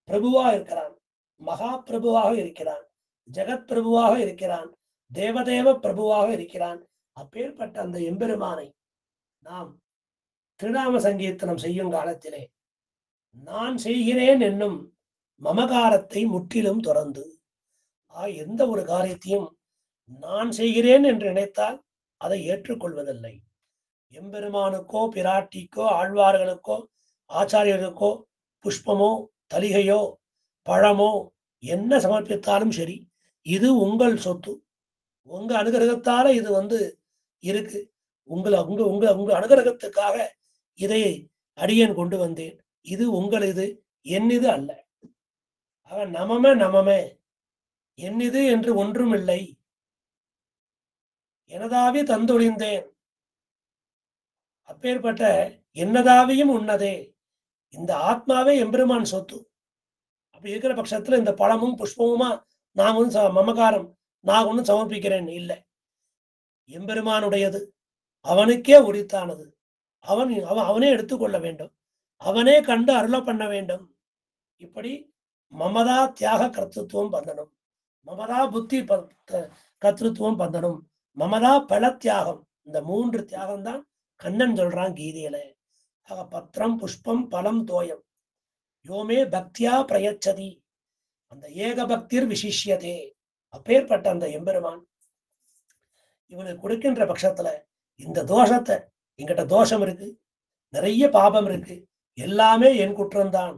பிரபுவா இருக்கிறான், மகா பிரபுவாக இருக்கிறான், ஜெகத் பிரபுவாக இருக்கிறான், தேவதேவ பிரபுவாக இருக்கிறான். அப்பேற்பட்ட அந்த எம்பெருமானை நாம் திருநாம சங்கீர்த்தனம் செய்யும் காலத்திலே நான் செய்கிறேன் என்னும் மமகாரத்தை முற்றிலும் துறந்து, எந்த ஒரு காரியத்தையும் நான் செய்கிறேன் என்று நினைத்தால் அதை ஏற்றுக்கொள்வதில்லை. எம்பெருமானுக்கோ பிராட்டிக்கோ ஆழ்வார்களுக்கோ ஆச்சாரியர்களுக்கோ புஷ்பமோ தலிகையோ பழமோ என்ன சமர்ப்பித்தாலும் சரி, இது உங்கள் சொத்து, உங்க அனுகிரகத்தால இது இருக்கு, உங்க அனுகிரகத்துக்காக இதை அடியேன் கொண்டு வந்தேன், இது உங்களது, என்னது அல்ல. நமமே என்னது என்று ஒன்றும் இல்லை, எனதாவே தந்தொழிந்தேன். அப்பேற்பட்ட என்னதாவையும் உன்னதே, இந்த ஆத்மாவே எம்பெருமான் சொத்து. அப்படி இருக்கிற பட்சத்துல இந்த பழமும் புஷ்பமுமா நான் மமகாரம் நான் ஒன்னும் சமர்ப்பிக்கிறேன் இல்லை, எம்பெருமானுடையது, அவனுக்கே உரித்தானது, அவனே எடுத்துக்கொள்ள வேண்டும், அவனே கண்டு அருள பண்ண வேண்டும். இப்படி மமதா தியாக கர்த்தத்துவம் பந்தனம், மமதா புத்தி கர்த்தத்துவம் பந்தனம், மமதா பல தியாகம், இந்த 3 தியாகம் தான் கண்ணன் சொல்றான் கீதையில. பத்திரம் புஷ்பம் பலம் தோயம் யோமே பக்தியா பிரயச்சதி, அந்த ஏக பக்திர் விசிஷ்யதே. அப்பேற்பட்ட அந்த எம்பெருமான் இவனுக்கு கொடுக்கின்ற பட்சத்துல இந்த தோஷத்தை, என்கிட்ட தோஷம் இருக்கு, நிறைய பாபம் இருக்கு, எல்லாமே என் குற்றம்தான்,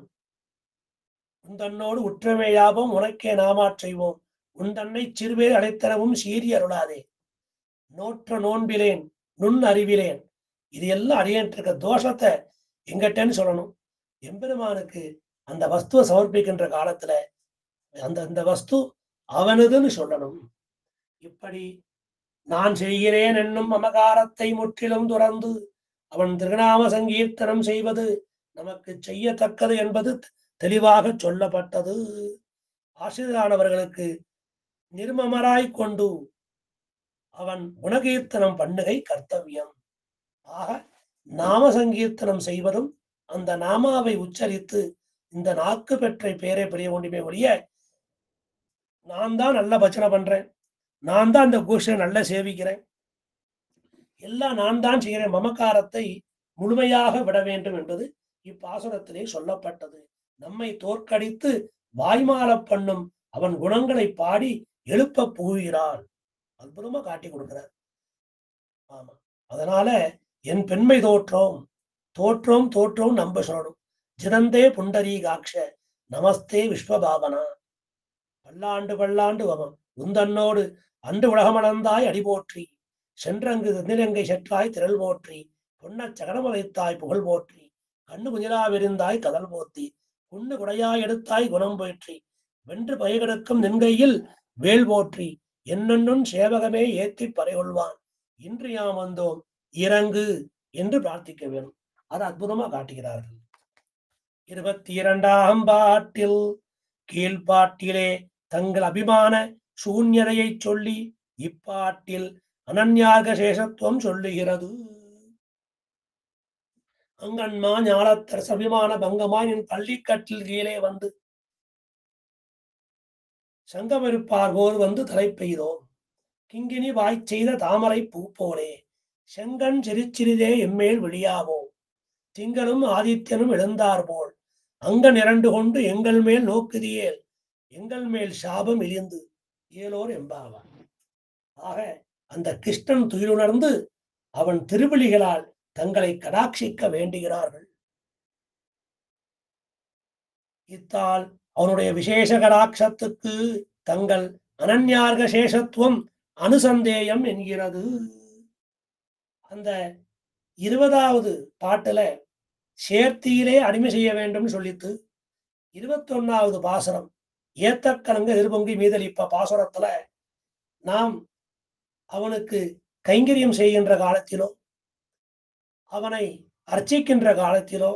உந்தன்னோடு உற்றமையாவோம் உனக்கே நாமாற் செய்வோம், உந்தன்னை சிறுவேர் அடைத்தரவும் சீறி அருளாதே, நோற்ற நோன்பிலேன் நுண் அறிவிலேன், இது எல்லாம் அடியேன் இருக்க தோஷத்தை எங்கிட்டன்னு சொல்லணும். எம்பெருமானுக்கு அந்த வஸ்துவை சமர்ப்பிக்கின்ற காலத்துல அந்த வஸ்து அவனதுன்னு சொல்லணும். இப்படி நான் செய்கிறேன் என்னும் மமகாரத்தை முற்றிலும் துறந்து அவன் திருநாம சங்கீர்த்தனம் செய்வது நமக்கு செய்யத்தக்கது என்பது தெளிவாக சொல்லப்பட்டது. ஆசிரியரானவர்களுக்கு நிர்மமராய் கொண்டு அவன் குணகீர்த்தனம் பண்ணுகை கர்த்தவியம். ஆக நாம சங்கீர்த்தனம் செய்வதும் அந்த நாமாவை உச்சரித்து இந்த நாக்கு பெற்றை பேரை பெரிய ஒன்றுமே ஒழிய, நான் தான் நல்ல பஜனை பண்றேன், நான் தான் இந்த கோஷனை நல்லா சேவிக்கிறேன், எல்லாம் நான் தான் செய்கிறேன், மமக்காரத்தை முழுமையாக விட வேண்டும் என்பது இப்பாசுரத்திலே சொல்லப்பட்டது. நம்மை தோற்கடித்து வாய்மால பண்ணும் அவன் குணங்களை பாடி எழுப்ப புகுகிறான், அற்புதமா காட்டி கொடுக்கிறார். ஆமா, அதனால என் பெண்மை தோற்றோம் நம்ப சொல்லணும். ஜிதந்தே புண்டரீகாட்ச நமஸ்தே விஸ்வபாவனா, பல்லாண்டு வமம் உந்தன்னோடு அன்று உலகமளந்தாய் அடிபோற்றி, சென்றங்கு நிலங்கை செற்றாய் திரள் போற்றி, பொன்ன சகடம வைத்தாய் புகழ் போற்றி, கண்ணு குஜிலாவிருந்தாய் கதல் போத்தி, குண்டு குடையாய் எடுத்தாய் குணம் போற்றி, வென்று பயகெடுக்கும் நின்கையில் வேல் போற்றி, என்னொன்னும் சேவகமே ஏற்றி பறைகொள்வான், இன்று யாம் வந்தோம் இறங்கு என்று பிரார்த்திக்க வேண்டும். அது அற்புதமா காட்டுகிறார்கள். 22ஆம் பாட்டில் கீழ்பாட்டிலே தங்கள் அபிமான சூன்யரையை சொல்லி இப்பாட்டில் அனன்யாக சேஷத்துவம் சொல்லுகிறது. அங்கன்மா ஞானத்தர் சபிமான பங்கமாய் நின் பள்ளிக்கட்டில் கீழே வந்து சங்கமிருப்பார் போர் வந்து தலை பெய்தோம், கிங்கினி வாய் செய்த தாமரை பூ போலே செங்கண் சிரிச்சிறிதே எம்மேல் விழியாவோ திங்களும் ஆதித்யனும் எழுந்தார்போல் அங்க நிரண்டு கொண்டு எங்கள் மேல் நோக்குதியேல் எங்கள் மேல் சாபம் இழிந்து ஏலோர் எம்பாவார். ஆக அந்த கிருஷ்ணன் துயிலுணர்ந்து அவன் திருவிழிகளால் தங்களை கடாட்சிக்க வேண்டுகிறார்கள். இத்தால் அவனுடைய விசேஷ கடாட்சத்துக்கு தங்கள் அனன்யார்க சேஷத்துவம் அனுசந்தேயம் என்கிறது. அந்த 20வது பாட்டுல சேர்த்தியிலே அடிமை செய்ய வேண்டும் சொல்லித்து 21வது பாசுரம் ஏத்தக்கலங்க எதிர்பொங்கி மீதளிப்ப பாசுரத்துல நாம் அவனுக்கு கைங்கரியம் செய்கின்ற காலத்திலோ அவனை அர்ச்சிக்கின்ற காலத்திலோ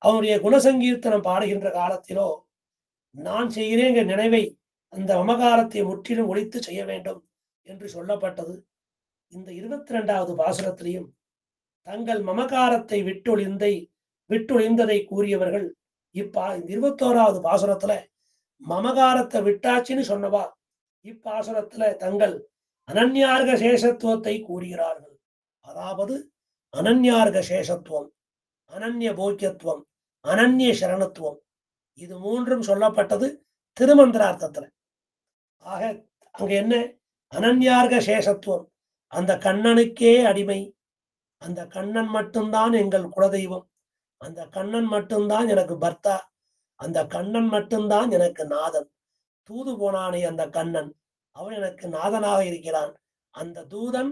அவனுடைய குணசங்கீர்த்தனம் பாடுகின்ற காலத்திலோ நான் செய்கிறேன் நினைவை அந்த மமகாரத்தை முற்றிலும் ஒழித்து செய்ய வேண்டும் என்று சொல்லப்பட்டது. இந்த 22வது பாசுரத்திலையும் தங்கள் மமகாரத்தை விட்டொழிந்ததை கூறியவர்கள் இந்த 21வது பாசுரத்துல மமகாரத்தை விட்டாச்சுன்னு சொன்னவா இப்பாசுரத்துல தங்கள் அனன்யார்க சேஷத்துவத்தை கூறுகிறார்கள். அதாவது அனன்யார்க சேஷத்துவம், அனன்ய போக்கியத்துவம், அனன்ய சரணத்துவம், இது மூன்றும் சொல்லப்பட்டது திருமந்திரார்த்தத்துல. ஆக அங்க என்ன அனன்யார்க சேஷத்துவம், அந்த கண்ணனுக்கே அடிமை, அந்த கண்ணன் மட்டும்தான் எங்கள் குலதெய்வம், அந்த கண்ணன் மட்டும்தான் எனக்கு பர்த்தா, அந்த கண்ணன் மட்டும்தான் எனக்கு நாதன். தூது போனானே அந்த கண்ணன், அவன் எனக்கு நாதனாக இருக்கிறான். அந்த தூதன்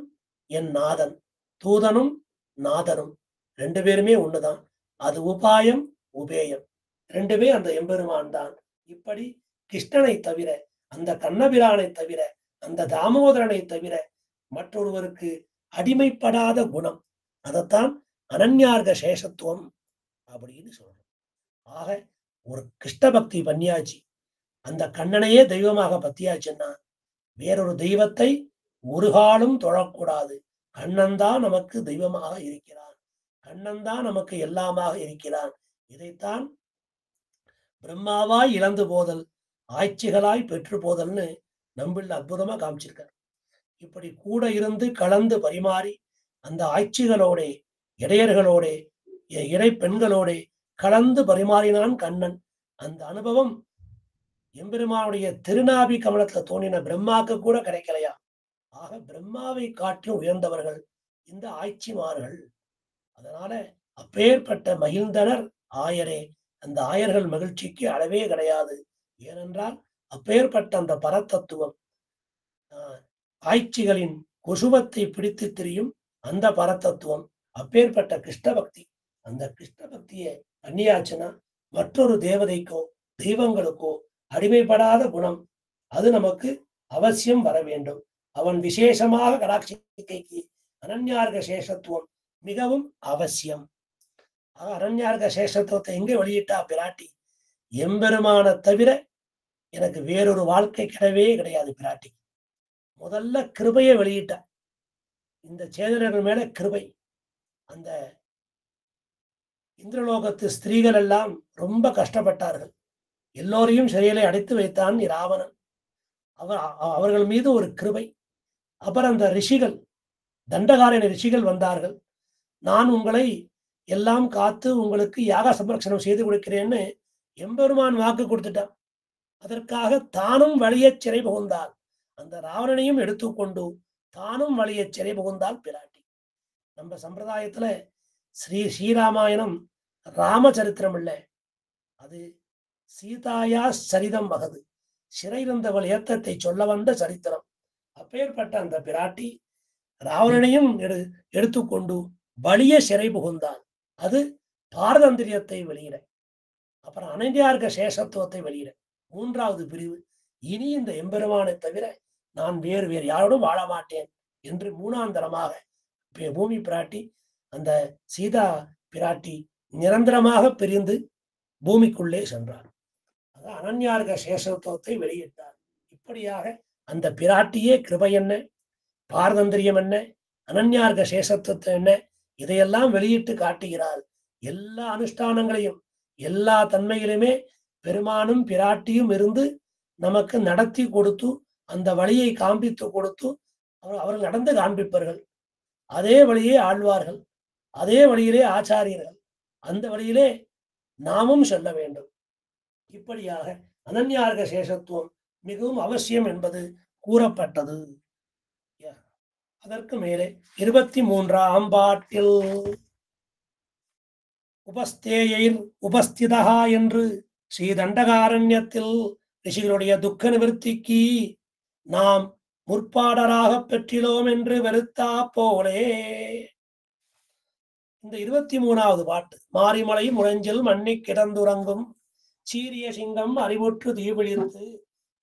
என் நாதன். தூதனும் நாதனும் 2 பேருமே ஒண்ணுதான். அது உபாயம் உபேயம், 2மே அந்த எம்பெருமான் தான். இப்படி கிருஷ்ணனை தவிர, அந்த கண்ணபிரானை தவிர, அந்த தாமோதரனை தவிர மற்றொருவருக்கு அடிமைப்படாத குணம், அதைத்தான் அனன்யார்க சேஷத்துவம் அப்படின்னு சொல்றோம். ஆக ஒரு கிருஷ்ண பக்தி பண்ணியாச்சு, அந்த கண்ணனையே தெய்வமாக பத்தியாச்சுன்னா வேறொரு தெய்வத்தை ஒரு காலும் தொழக்கூடாது. கண்ணன் தான் நமக்கு தெய்வமாக இருக்கிறான், கண்ணன் தான் நமக்கு எல்லாமாக இருக்கிறான். இதைத்தான் பிரம்மாவாய் இழந்து போதல் ஆட்சிகளாய் பெற்று போதல்னு நம்பில் அற்புதமா காமிச்சிருக்கார். இப்படி கூட இருந்து கலந்து பரிமாறி அந்த ஆட்சிகளோட இடையர்களோட இடை பெண்களோட கலந்து பரிமாறினான் கண்ணன். அந்த அனுபவம் எம்பெருமானுடைய திருநாபி கமலத்துல தோன்றின பிரம்மாக்கு கூட கிடைக்கலையா. ஆக பிரம்மாவை காட்டிலும் உயர்ந்தவர்கள் இந்த ஆட்சிமார்கள். அதனால அப்பேற்பட்ட மகிழ்ந்தனர் ஆயரே. அந்த ஆயர்கள் மகிழ்ச்சிக்கு அளவே கிடையாது. ஏனென்றால் அப்பேற்பட்ட அந்த பரத்தத்துவம், ஆட்சிகளின் குசுவத்தை பிடித்து திரியும் அந்த பரத்தத்துவம், அப்பேற்பட்ட கிருஷ்ண பக்தி. அந்த கிருஷ்ண பக்தியை பண்ணியாச்சுன்னா மற்றொரு தேவதைக்கோ தெய்வங்களுக்கோ அடிமைப்படாத குணம் அது நமக்கு அவசியம் வர வேண்டும். அவன் விசேஷமாக கடாட்சிக்கைக்கு அனன்யார்க சேஷத்துவம் மிகவும் அவசியம். அனன்யார்க சேஷத்துவத்தை எங்கே வெளியிட்டா பிராட்டி? எம்பெருமான தவிர எனக்கு வேறொரு வாழ்க்கை கிடையவே கிடையாது பிராட்டி. முதல்ல கிருபையை வெளியிட்டா, இந்த சேதனர்கள் மேல கிருபை. அந்த இந்திரலோகத்து ஸ்திரீகள் எல்லாம் ரொம்ப கஷ்டப்பட்டார்கள். எல்லோரையும் சிறையிலே அடைத்து வைத்தான் ராவணன். அவர்கள் மீது ஒரு கிருபை. அப்புறம் அந்த ரிஷிகள், தண்டகாரண்ய ரிஷிகள் வந்தார்கள். நான் உங்களை எல்லாம் காத்து உங்களுக்கு யாக சம்ரட்சணம் செய்து கொடுக்கிறேன்னு எம்பெருமான் வாக்கு கொடுத்துட்டான். அதற்காக தானும் வலிய சிறை புகுந்தாள். அந்த ராவணனையும் எடுத்துக்கொண்டு தானும் வலிய சிறை புகுந்தாள் பிராட்டி. நம்ம சம்பிரதாயத்துல ஸ்ரீராமாயணம் ராமச்சரித்திரம் இல்லை, அது சீதாயா சரிதம் மகது, சிறையிருந்தவள் ஏத்தத்தை சொல்ல வந்த சரித்திரம். அப்பேற்பட்ட அந்த பிராட்டி ராவணனையும் எடுத்துக்கொண்டு வலிய சிறை புகுந்தாள். அது பாரதந்திரியத்தை வெளியிட. அப்புறம் அனன்யார்க சேஷத்துவத்தை வெளியிட 3வது பிரிவு. இனி இந்த எம்பெருமானை தவிர நான் வேறு யாரோடும் வாழ மாட்டேன் என்று 3ஆந்தரமாக பூமி பிராட்டி, அந்த சீதா பிராட்டி நிரந்தரமாக பிரிந்து பூமிக்குள்ளே சென்றார். அதான் அனன்யார்க சேஷத்துவத்தை வெளியிட்டார். இப்படியாக அந்த பிராட்டியே கிருபை என்ன, பாரதந்திரியம் என்ன, அனன்யார்க சேஷத்துவத்தை என்ன, இதையெல்லாம் வெளியிட்டு காட்டுகிறாள். எல்லா அனுஷ்டானங்களையும் எல்லா தன்மையிலுமே பெருமானும் பிராட்டியும் இருந்து நமக்கு நடத்தி கொடுத்து அந்த வழியை காண்பித்து கொடுத்து அவர்கள் நடந்து காண்பிப்பார்கள். அதே வழியே ஆழ்வார்கள், அதே வழியிலே ஆச்சாரியர்கள், அந்த வழியிலே நாமும் செல்ல வேண்டும். இப்படியாக அனன்யார்க சேஷத்துவம் மிகவும் அவசியம் என்பது கூறப்பட்டது. அதற்கு மேலே 23ஆம் பாட்டில் உபஸ்தேயைர் உபஸ்திதா என்று ஸ்ரீ தண்டகாரண்யத்தில் ரிஷிகளுடைய துக்க நிவர்த்திக்கு நாம் முற்பாடராக பெற்றிலோம் என்று வெறுத்தா போலே. இந்த 23வது பாட்டு, மாரிமலை முழஞ்சில் மண்ணி கிடந்துறங்கும் சீரிய சிங்கம் அறிவுற்று தீவிழித்து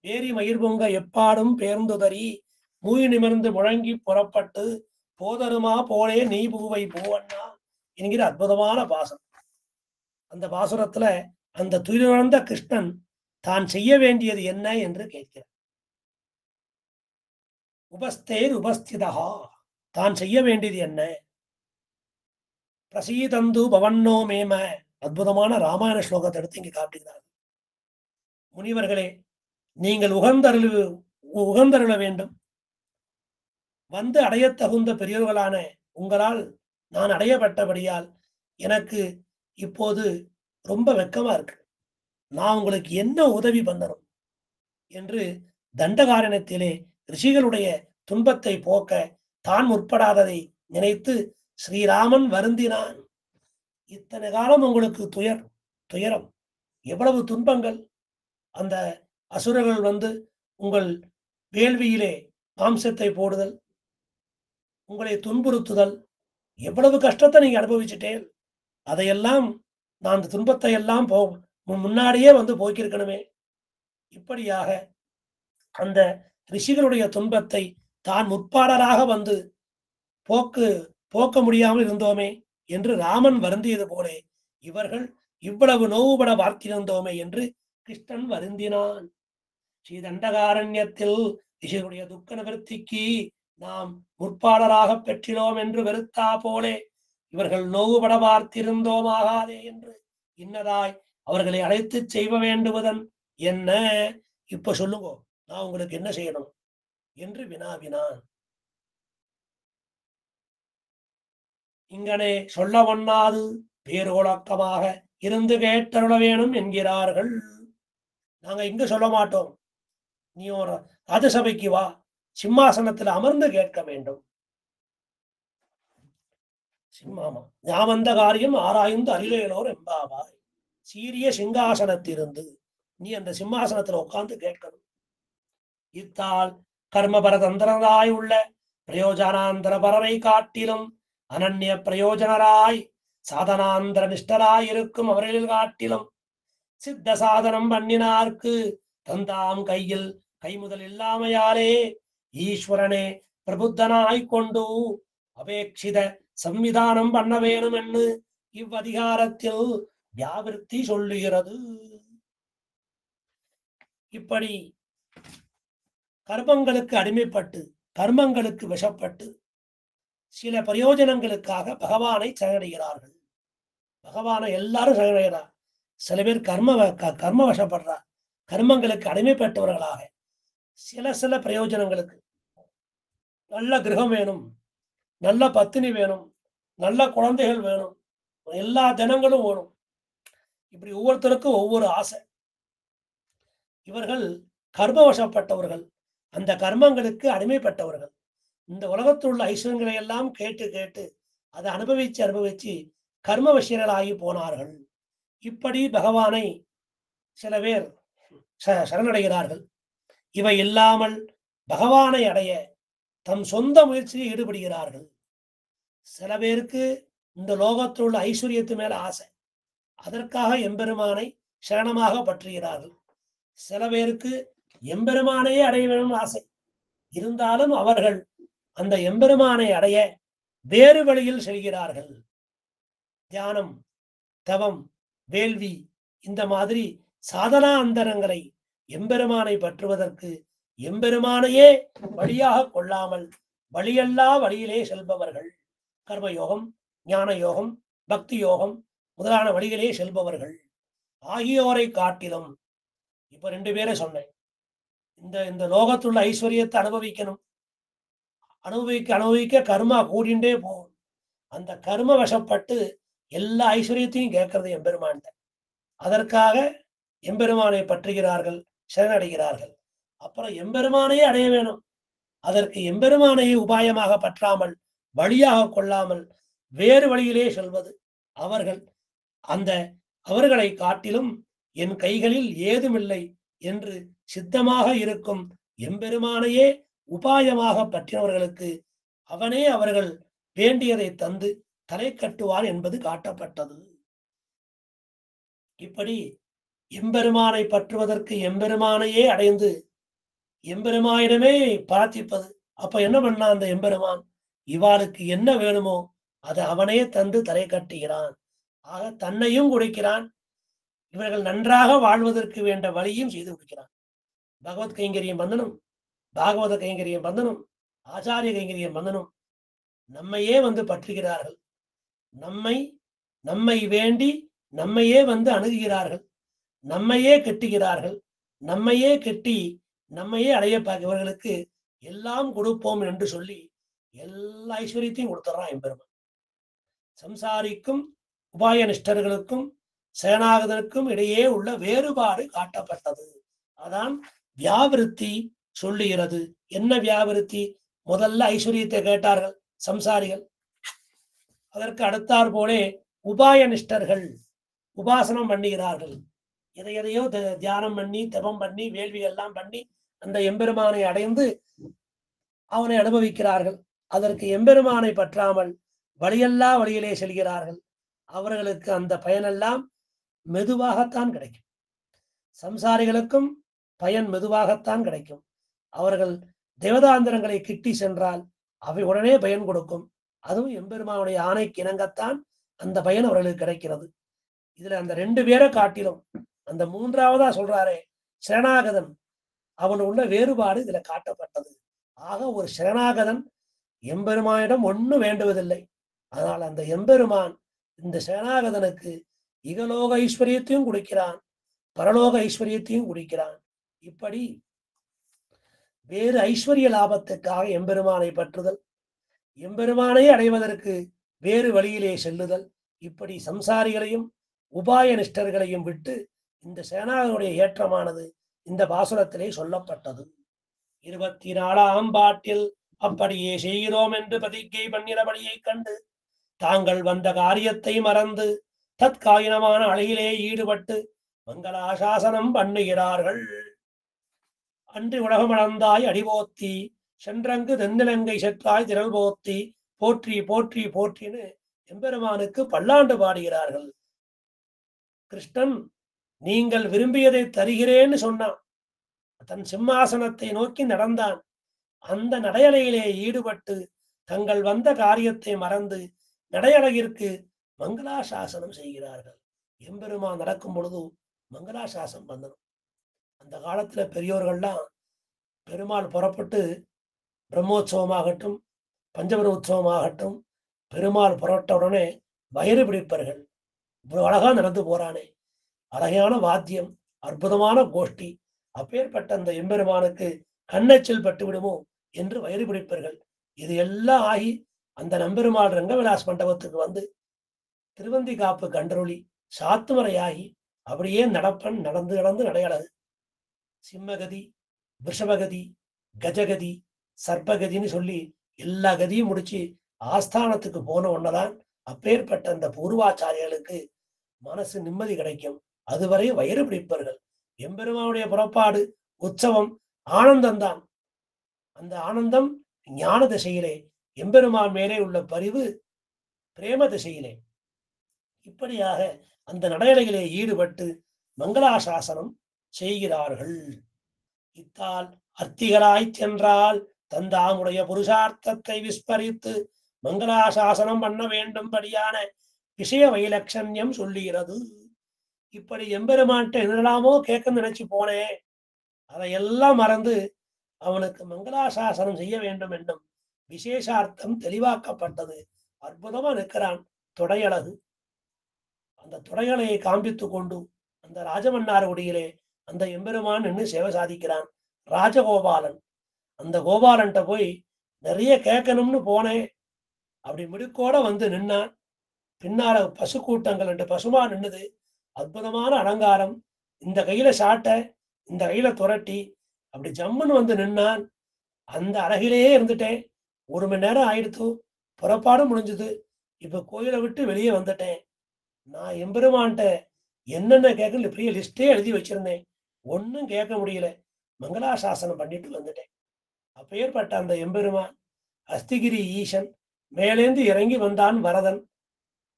வேரி மயிர் பொங்க எப்பாடும் பேர்ந்துதறி மூய் நிமிர்ந்து முழங்கி புறப்பட்டு போதருமா போலே நீ பூவை பூவண்ணா என்கிற அற்புதமான பாசம். அந்த பாசுரத்துல அந்த துயிலுணர்ந்த கிருஷ்ணன் தான் செய்ய வேண்டியது என்ன என்று கேட்கிறார். உபஸ்தேர் உபஸ்திதா, தான் செய்ய வேண்டியது என்ன? பிரசீதந்து பவன்னோ மேம, அற்புதமான ராமாயண ஸ்லோகத்தை எடுத்து இங்க காட்டுகிறார். முனிவர்களே, நீங்கள் உகந்தருள வேண்டும். வந்து அடைய தகுந்த பெரியவர்களான உங்களால் நான் அடையப்பட்டபடியால் எனக்கு இப்போது ரொம்ப வெக்கமா இருக்கு. நான் உங்களுக்கு என்ன உதவி பண்ணணும் என்று தண்டகாரண்யத்திலே ரிஷிகளுடைய துன்பத்தை போக்க தான் முற்படாததை நினைத்து ஸ்ரீராமன் வருந்தினான். இத்தனை காலம் உங்களுக்கு துயரம், எவ்வளவு துன்பங்கள்! அந்த அசுரர்கள் வந்து உங்கள் வேள்வியிலே மாம்சத்தை போடுதல், உங்களை துன்புறுத்துதல், எவ்வளவு கஷ்டத்தை நீங்க அனுபவிச்சுட்டேன். அதையெல்லாம் நான் அந்த துன்பத்தை எல்லாம் முன்னாடியே வந்து போக்கியிருக்கணுமே. இப்படியாக அந்த ரிஷிகளுடைய துன்பத்தை தான் முற்பாடராக வந்து போக்க முடியாமல் இருந்தோமே என்று ராமன் வருந்தியது போல இவர்கள் இவ்வளவு நோவுபட பார்த்திருந்தோமே என்று கிருஷ்ணன் வருந்தினான். ஸ்ரீ தண்டகாரண்யத்தில் ரிஷிகளுடைய துக்க நிவர்த்திக்கு நாம் முற்பாடராக பெற்றினோம் என்று வெறுத்தா போலே இவர்கள் நோவுபட பார்த்திருந்தோமாகாதே என்று இன்னதாய் அவர்களை அழைத்து செய்ய வேண்டுவதன் என்ன? இப்ப சொல்லுங்க, நான் உங்களுக்கு என்ன செய்யணும் என்று வினாவினான். இங்கனே சொல்ல ஒண்ணாது பேரோலக்கமாக இருந்து கேட்டருள வேணும் என்கிறார்கள். நாங்க இங்க சொல்ல மாட்டோம். நீ ஒரு ராஜசபைக்கு வா, சிம்மாசனத்தில் அமர்ந்து கேட்க வேண்டும். சிம்மாமா ஞாபந்த காரியம் ஆராய்ந்து அறிவேலோர் எம்பாவாய். சீரிய சிங்காசனத்திலிருந்து நீ அந்த சிம்மாசனத்துல உட்கார்ந்து கேட்கணும். இத்தால் கர்மபரதந்திரராய் உள்ள பிரயோஜனாந்திர பரரை காட்டிலும் அனன்ய பிரயோஜனராய் சாதனாந்திர நிஷ்டராய் இருக்கும் அவர்களில் காட்டிலும் சித்த சாதனம் பண்ணினார்க்கு தந்தாம் கையில் கைமுதல் இல்லாமையாலே ஈஸ்வரனே பிரபுத்தனாய் கொண்டு அபேட்சித சம்விதானம் பண்ண வேணும் என்று இவ்வதிகாரத்தில் வியாவிருத்தி சொல்லுகிறது. இப்படி கர்மங்களுக்கு அடிமைப்பட்டு கர்மங்களுக்கு விஷப்பட்டு சில பிரயோஜனங்களுக்காக பகவானை சரணடைகிறார்கள். பகவானை எல்லாரும் சரணடைகிறார். சில பேர் கர்ம வசப்படுறார். கர்மங்களுக்கு அடிமைப்பட்டவர்களாக சில பிரயோஜனங்களுக்கு நல்ல கிரகம் வேணும், நல்ல பத்தினி வேணும், நல்ல குழந்தைகள் வேணும், எல்லா ஜனங்களும் வேணும். இப்படி ஒவ்வொருத்தருக்கும் ஒவ்வொரு ஆசை. இவர்கள் கர்மவசப்பட்டவர்கள், அந்த கர்மங்களுக்கு அடிமைப்பட்டவர்கள். இந்த உலகத்தில் உள்ள ஐஸ்வர்யங்களை எல்லாம் கேட்டு அதை அனுபவிச்சு கர்ம விஷயங்களாகி போனார்கள். இப்படி பகவானை சில பேர் சரணடைகிறார்கள். இவை இல்லாமல் பகவானை அடைய தம் சொந்த முயற்சியில் ஈடுபடுகிறார்கள். சில பேருக்கு இந்த லோகத்தில் உள்ள ஐஸ்வர்யத்து மேல ஆசை, அதற்காக எம்பெருமானை சரணமாக பற்றுகிறார்கள். சில பேருக்கு எம்பெருமானையே அடைய வேண்டும் ஆசை, இருந்தாலும் அவர்கள் அந்த எம்பெருமானை அடைய வேறு வழியில் செல்கிறார்கள். தியானம், தவம், வேள்வி, இந்த மாதிரி சாதனா அந்தரங்களை எம்பெருமானை பற்றுவதற்கு எம்பெருமானையே வழியாக கொள்ளாமல் வழியல்லா வழியிலே செல்பவர்கள், கர்மயோகம், ஞான யோகம், பக்தி யோகம் முதலான வழிகளே செல்பவர்கள் ஆகியோரை காட்டிலும் இப்ப 2 பேரை சொன்னேன். இந்த லோகத்துள்ள ஐஸ்வர்யத்தை அனுபவிக்கணும், அனுபவிக்க அனுபவிக்க கர்மா கூடிண்டே போகும். அந்த கர்ம வசப்பட்டு எல்லா ஐஸ்வர்யத்தையும் கேட்கறது எம்பெருமான். அதற்காக எம்பெருமானை பற்றுகிறார்கள், சரணடைகிறார்கள். அப்புறம் எம்பெருமானையே அடைய வேணும். அதற்கு எம்பெருமானையே உபாயமாக பற்றாமல், வழியாக கொள்ளாமல் வேறு வழியிலே செல்வது அவர்கள். அந்த அவர்களை காட்டிலும் என் கைகளில் ஏதுமில்லை என்று சித்தமாக இருக்கும் எம்பெருமானையே உபாயமாக பற்றினவர்களுக்கு அவனே அவர்கள் வேண்டியதை தந்து தலை கட்டுவான் என்பது காட்டப்பட்டது. இப்படி எம்பெருமானை பற்றுவதற்கு எம்பெருமானையே அடைந்து எம்பெருமானிடமே பிரார்த்திப்பது. அப்ப என்ன பண்ணா அந்த எம்பெருமான்? இவாளுக்கு என்ன வேணுமோ அதை அவனே தந்து தலை கட்டுகிறான். ஆக தன்னையும் கொடுக்கிறான், இவர்கள் நன்றாக வாழ்வதற்கு வேண்ட வழியும் செய்து கொடுக்கிறான். பகவத் கைங்கரியம் பந்தனம், பாகவத கைங்கரியம் பந்தனம், ஆச்சாரிய கைங்கரியம் பந்தனம் நம்மையே வந்து பற்றுகிறார்கள். நம்மை வேண்டி நம்மையே வந்து அணுகுகிறார்கள், நம்மையே கெட்டுகிறார்கள். நம்மையே கெட்டி நம்மையே அடைய இவர்களுக்கு எல்லாம் கொடுப்போம் என்று சொல்லி எல்லா ஐஸ்வர்யத்தையும் கொடுத்துறான் எம்பெருமான். சம்சாரிக்கும் உபாய நிஷ்டர்களுக்கும் சேனாகதனுக்கும் இடையே உள்ள வேறுபாடு காட்டப்பட்டது. அதான் வியாவிருத்தி சொல்லுகிறது. என்ன வியாவிருத்தி? முதல்ல ஐஸ்வர்யத்தை கேட்டார்கள் சம்சாரிகள். அதற்கு அடுத்தாற் போலே உபாய நிஷ்டர்கள் உபாசனம் பண்ணுகிறார்கள். எதையோ தியானம் பண்ணி, தபம் பண்ணி, வேள்வி எல்லாம் பண்ணி அந்த எம்பெருமானை அடைந்து அவனை அனுபவிக்கிறார்கள். அதற்கு எம்பெருமானை பற்றாமல் வழியல்லா வழியிலே செல்கிறார்கள். அவர்களுக்கு அந்த பயனெல்லாம் மெதுவாகத்தான் கிடைக்கும். சம்சாரிகளுக்கும் பயன் மெதுவாகத்தான் கிடைக்கும். அவர்கள் தேவதாந்திரங்களை கிட்டி சென்றால் அவை உடனே பயன் கொடுக்கும். அதுவும் எம்பெருமானுடைய ஆணைக்கு இணங்கத்தான் அந்த பயன் அவர்களுக்கு கிடைக்கிறது. இதுல அந்த 2 பேரை காட்டிலும் அந்த 3ஆவதா சொல்றாரே சரணாகதன், அவன் உள்ள வேறுபாடு இதுல காட்டப்பட்டது. ஆக ஒரு சரணாகதன் எம்பெருமானிடம் ஒன்றும் வேண்டுவதில்லை. ஆனால் அந்த எம்பெருமான் இந்த சரணாகதனுக்கு இகலோக ஐஸ்வர்யத்தையும் கொடுக்கிறான், பரலோக ஐஸ்வர்யத்தையும் கொடுக்கிறான். இப்படி வேறு ஐஸ்வர்ய லாபத்துக்காக எம்பெருமானை பற்றுதல், எம்பெருமானை அடைவதற்கு வேறு வழியிலே செல்லுதல், இப்படி சம்சாரிகளையும் உபாய நிஷ்டர்களையும் விட்டு இந்த சேனாவுடைய ஏற்றமானது இந்த பாசுரத்திலே சொல்லப்பட்டது. 24ஆம் பாட்டில் அப்படியே செய்கிறோம் என்று பிரதிஜை பண்ணினபடியை கண்டு தாங்கள் வந்த காரியத்தை மறந்து தற்காயினமான அழகிலே ஈடுபட்டு மங்களாசாசனம் பண்ணுகிறார்கள். அன்று உலகம் அளந்தாய் அடிபோத்தி சென்றங்கு தென்னிலங்கை செற்றாய் திரள் போத்தி போற்றி போற்றி போற்றின்னு எம்பெருமானுக்கு பல்லாண்டு பாடுகிறார்கள். கிருஷ்ணன் நீங்கள் விரும்பியதை தருகிறேன்னு சொன்னான். தன் சிம்மாசனத்தை நோக்கி நடந்தான். அந்த நடையலையிலே ஈடுபட்டு தங்கள் வந்த காரியத்தை மறந்து நடையழகிற்கு மங்களாசாசனம் செய்கிறார்கள். எம்பெருமான் நடக்கும் பொழுது மங்களாசாசனம் பண்ணணும். அந்த காலத்துல பெரியோர்கள்லாம் பெருமாள் புறப்பட்டு பிரம்மோற்சவமாகட்டும் பஞ்சபர உற்சவமாகட்டும் பெருமாள் புறப்பட்ட உடனே வயிறு பிடிப்பார்கள். இவ்வளவு அழகா நடந்து போறானே, அழகான வாத்தியம், அற்புதமான கோஷ்டி, அப்பேற்பட்ட அந்த எம்பெருமானுக்கு கண்ணெச்சில் பட்டு விடுமோ என்று வயிறு பிடிப்பார்கள். இது எல்லாம் ஆகி அந்த நம்பெருமாள் ரங்கவிலாஸ் மண்டபத்துக்கு வந்து திருவந்தி காப்பு கண்டருளி சாத்துமறையாகி அப்படியே நடப்பன் நடந்து நடந்து நடையழகு சிம்மகதி, விஷபகதி, கஜகதி, சர்ப்பகதின்னு சொல்லி எல்லா கதியும் முடிச்சு ஆஸ்தானத்துக்கு போன ஒன்னதான் அப்பேற்பட்ட அந்த பூர்வாச்சாரியர்களுக்கு மனசு நிம்மதி கிடைக்கும். அதுவரை வயிறு பிடிப்பார்கள். எம்பெருமானுடைய புறப்பாடு உற்சவம் ஆனந்தம்தான். அந்த ஆனந்தம் ஞான திசையிலே, எம்பெருமான் மேலே உள்ள பரிவு பிரேம திசையிலே. இப்படியாக அந்த நடையலையிலே ஈடுபட்டு மங்களாசாசனம் செய்கிறார்கள். இத்தால் அர்த்திகளாய் சென்றால் தந்தாமுடைய புருஷார்த்தத்தை விஸ்மரித்து மங்களாசாசனம் பண்ண வேண்டும்படியான விஷய வைலட்சண்யம் சொல்லுகிறது. இப்படி எம்பெருமான்ட்ட என்னெல்லாமோ கேட்க நினைச்சு போனேன், அதையெல்லாம் மறந்து அவனுக்கு மங்களாசாசனம் செய்ய வேண்டும் என்னும் விசேஷார்த்தம் தெளிவாக்கப்பட்டது. அற்புதமா நிற்கிறான் தொடையழகு. அந்த தொடையலையை காண்பித்து கொண்டு அந்த ராஜமன்னார் குடியிலே அந்த எம்பெருமான் நின்று சேவை சாதிக்கிறான். ராஜகோபாலன் அந்த கோபாலன்ட்ட போய் நிறைய கேட்கணும்னு போனேன். அப்படி மிடுக்கோட வந்து நின்னான். பின்னால பசு கூட்டங்கள் 2 பசுமா நின்னுது. அற்புதமான அலங்காரம். இந்த கையில சாட்ட, இந்த கையில துரட்டி, அப்படி ஜம்முன்னு வந்து நின்னான். அந்த அழகிலேயே இருந்துட்டேன். 1 மணி நேரம் ஆயிடுத்து. புறப்பாடு முடிஞ்சது. இப்ப கோயில விட்டு வெளியே வந்துட்டேன். நான் எம்பெருமான்ட்ட என்னென்ன கேட்கணும்னு பெரிய லிஸ்ட்டே எழுதி வச்சிருந்தேன். ஒண்ணும் கேட்க முடியல. மங்களாசாசனம் பண்ணிட்டு வந்துட்டேன். அப்பேற்பட்ட அந்த எம்பெருமான் அஸ்திகிரி ஈசன் மேலேந்து இறங்கி வந்தான் வரதன்.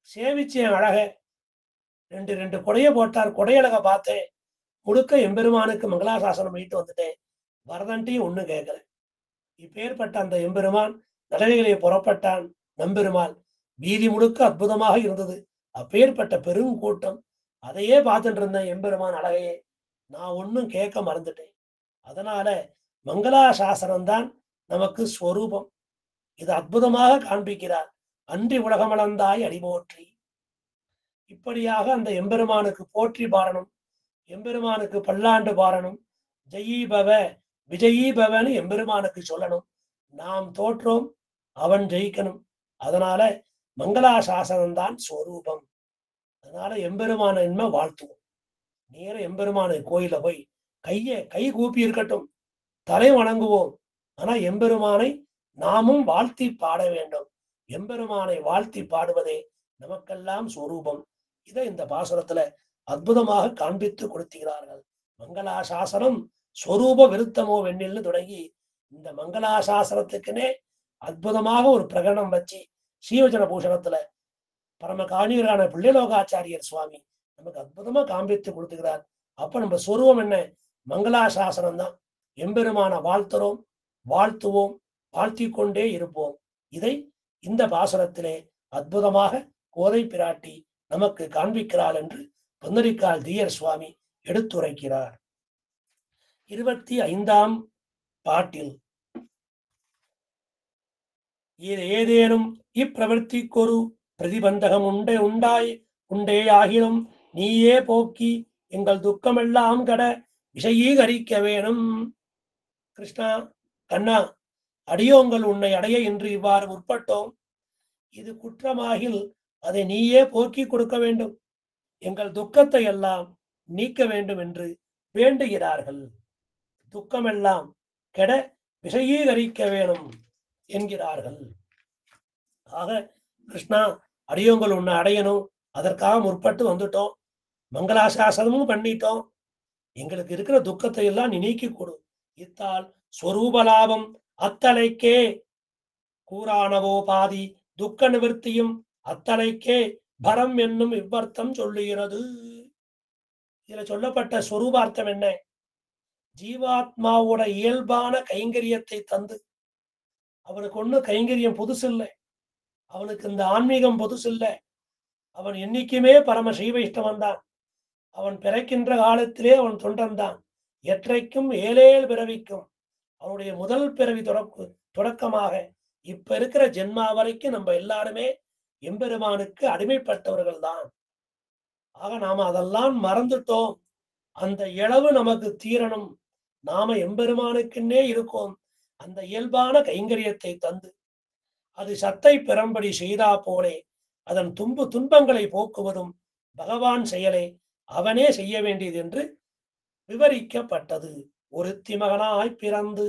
சேவிச்சேன் அழக. 2 கொடைய போட்டார். கொடையழக பார்த்தேன். முழுக்க எம்பெருமானுக்கு மங்களாசாசனம் பண்ணிட்டு வந்துட்டேன். வரதன்ட்டையும் ஒண்ணும் கேட்கல. இப்பேற்பட்ட அந்த எம்பெருமான் நலவைகளை புறப்பட்டான். நம்பெருமாள் வீதி முழுக்க அற்புதமாக இருந்தது. அப்பேற்பட்ட பெருங்கூட்டம். அதையே பார்த்துட்டு இருந்தேன் எம்பெருமான் அழகையே. நான் ஒண்ணும் கேட்க மறந்துட்டேன். அதனால மங்களாசாசனம் தான் நமக்கு ஸ்வரூபம். இது அற்புதமாக காண்பிக்கிறார். அன்றி உலகமளந்தாய் அடிபோற்றி. இப்படியாக அந்த எம்பெருமானுக்கு போற்றி பாடணும். எம்பெருமானுக்கு பல்லாண்டு பாடணும். ஜெயீ பவ விஜயீ பவன்னு எம்பெருமானுக்கு சொல்லணும். நாம் தோற்றோம், அவன் ஜெயிக்கணும். அதனால மங்களாசாசனம் தான் ஸ்வரூபம். அதனால எம்பெருமான என்ன வாழ்த்துவோம். நேர எம்பெருமான கோயில போய் கை கூப்பி இருக்கட்டும், தலை வணங்குவோம். ஆனா எம்பெருமானை நாமும் வாழ்த்தி பாட வேண்டும். எம்பெருமானை வாழ்த்தி பாடுவதே நமக்கெல்லாம் ஸ்வரூபம். இதை இந்த பாசுரத்துல அற்புதமாக காண்பித்து கொடுக்கிறார்கள். மங்களாசாசனம் ஸ்வரூப விருத்தமோ வெண்ணில்னு தொடங்கி இந்த மங்களாசாசனத்துக்குன்னே அற்புதமாக ஒரு பிரகடனம் வச்சு ஸ்ரீவச்சன பூஷணத்துல பரம காணியரான பிள்ளைலோகாச்சாரியர் சுவாமி நமக்கு அற்புதமா காண்பித்து கொடுத்துக்கிறார். அப்ப நம்ம சொருவம் என்ன? மங்களாசாசனம் தான். எம்பெருமான வாழ்த்துறோம், வாழ்த்துவோம், வாழ்த்திக் கொண்டே இருப்போம். இதை இந்த பாசுரத்திலே அற்புதமாக கோதை பிராட்டி நமக்கு காண்பிக்கிறாள் என்று பொன்னரிக்கால் தீயர் சுவாமி எடுத்துரைக்கிறார். 25ஆம் பாட்டில் ஏதேனும் இப்பிரவர்த்திக்கொரு பிரதிபந்தகம் உண்டே ஆகிலும் நீயே போக்கி எங்கள் துக்கமெல்லாம் கட விஷயீகரிக்க வேணும். கிருஷ்ணா, கண்ணா, அடியோங்கள் உன்னை அடைய என்று இவ்வாறு முற்பட்டோம். இது குற்றமாகில் அதை நீயே போக்கி கொடுக்க வேண்டும். எங்கள் துக்கத்தை எல்லாம் நீக்க வேண்டும் என்று வேண்டுகிறார்கள். துக்கமெல்லாம் கெட விஷயீகரிக்க வேணும் என்கிறார்கள். ஆக கிருஷ்ணா, அடியோங்கள் உன்னை அடையணும், அதற்காக முற்பட்டு வந்துட்டோம். மங்களாசாசனமும் பண்ணிட்டோம். எங்களுக்கு இருக்கிற துக்கத்தை எல்லாம் நீ நீக்கி கொடு. இத்தால் ஸ்வரூபலாபம் அத்தலைக்கே கூறானவோ பாதி துக்க நிவர்த்தியும் அத்தலைக்கே பரம் என்னும் இவ்வர்த்தம் சொல்லுகிறது. இதுல சொல்லப்பட்ட ஸ்வரூபார்த்தம் என்ன? ஜீவாத்மாவோட இயல்பான கைங்கரியத்தை தந்து, அவனுக்கு ஒண்ணு கைங்கரியம் புதுசு இல்லை, அவனுக்கு இந்த ஆன்மீகம் புதுசு இல்லை. அவன் என்னைக்குமே பரம ஸ்ரீவைஷ்ணவன் தான். அவன் பிறக்கின்ற காலத்திலே அவன் தொண்டன் தான். எற்றைக்கும் ஏழேழு பிறவிக்கும் அவனுடைய முதல் பிறவி தொடக்கமாக இப்ப இருக்கிற ஜென்மா வரைக்கும் நம்ம எல்லாருமே எம்பெருமானுக்கு அடிமைப்பட்டவர்கள் தான். ஆக நாம அதெல்லாம் மறந்துட்டோம். அந்த இழவு நமக்கு தீரணும். நாம எம்பெருமானுக்குன்னே இருக்கோம். அந்த இயல்பான கைங்கரியத்தை தந்து அது சத்தை பெறம்படி செய்தா போலே அதன் துன்பங்களை போக்குவதும் பகவான் செயலே, அவனே செய்ய வேண்டியது என்று விவரிக்கப்பட்டது. ஒருத்தி மகனாய் பிறந்து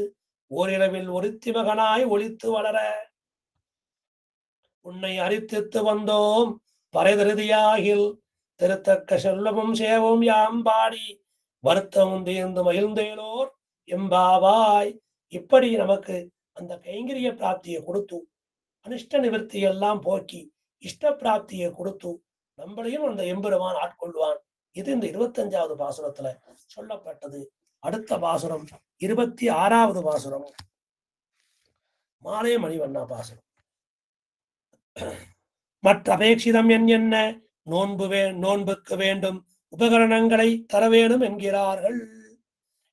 ஓரிரவில் ஒருத்தி மகனாய் ஒளித்து வளர உன்னை அரித்தித்து வந்தோம் பறைதருதியாகில் திருத்தக்க செல்லமும் சேவும் யாம் பாடி வருத்தமும் தீர்ந்து மகிழ்ந்தேலோர் எம்பாவாய். இப்படி நமக்கு அந்த கைங்கரிய பிராப்தியை கொடுத்து, அனிஷ்ட நிவர்த்தி எல்லாம் போக்கி இஷ்ட பிராப்தியை கொடுத்து நம்மளையும் அந்த எம்பெருமான் ஆட்கொள்வான். இது இந்த 25வது பாசுரத்துல சொல்லப்பட்டது. அடுத்த பாசுரம் 26வது பாசுரம், மாலே மணிவண்ணா பாசுரம். மற்ற அபேட்சிதம் என்ன நோன்புக்கு வேண்டும் உபகரணங்களை தர வேணும் என்கிறார்கள்.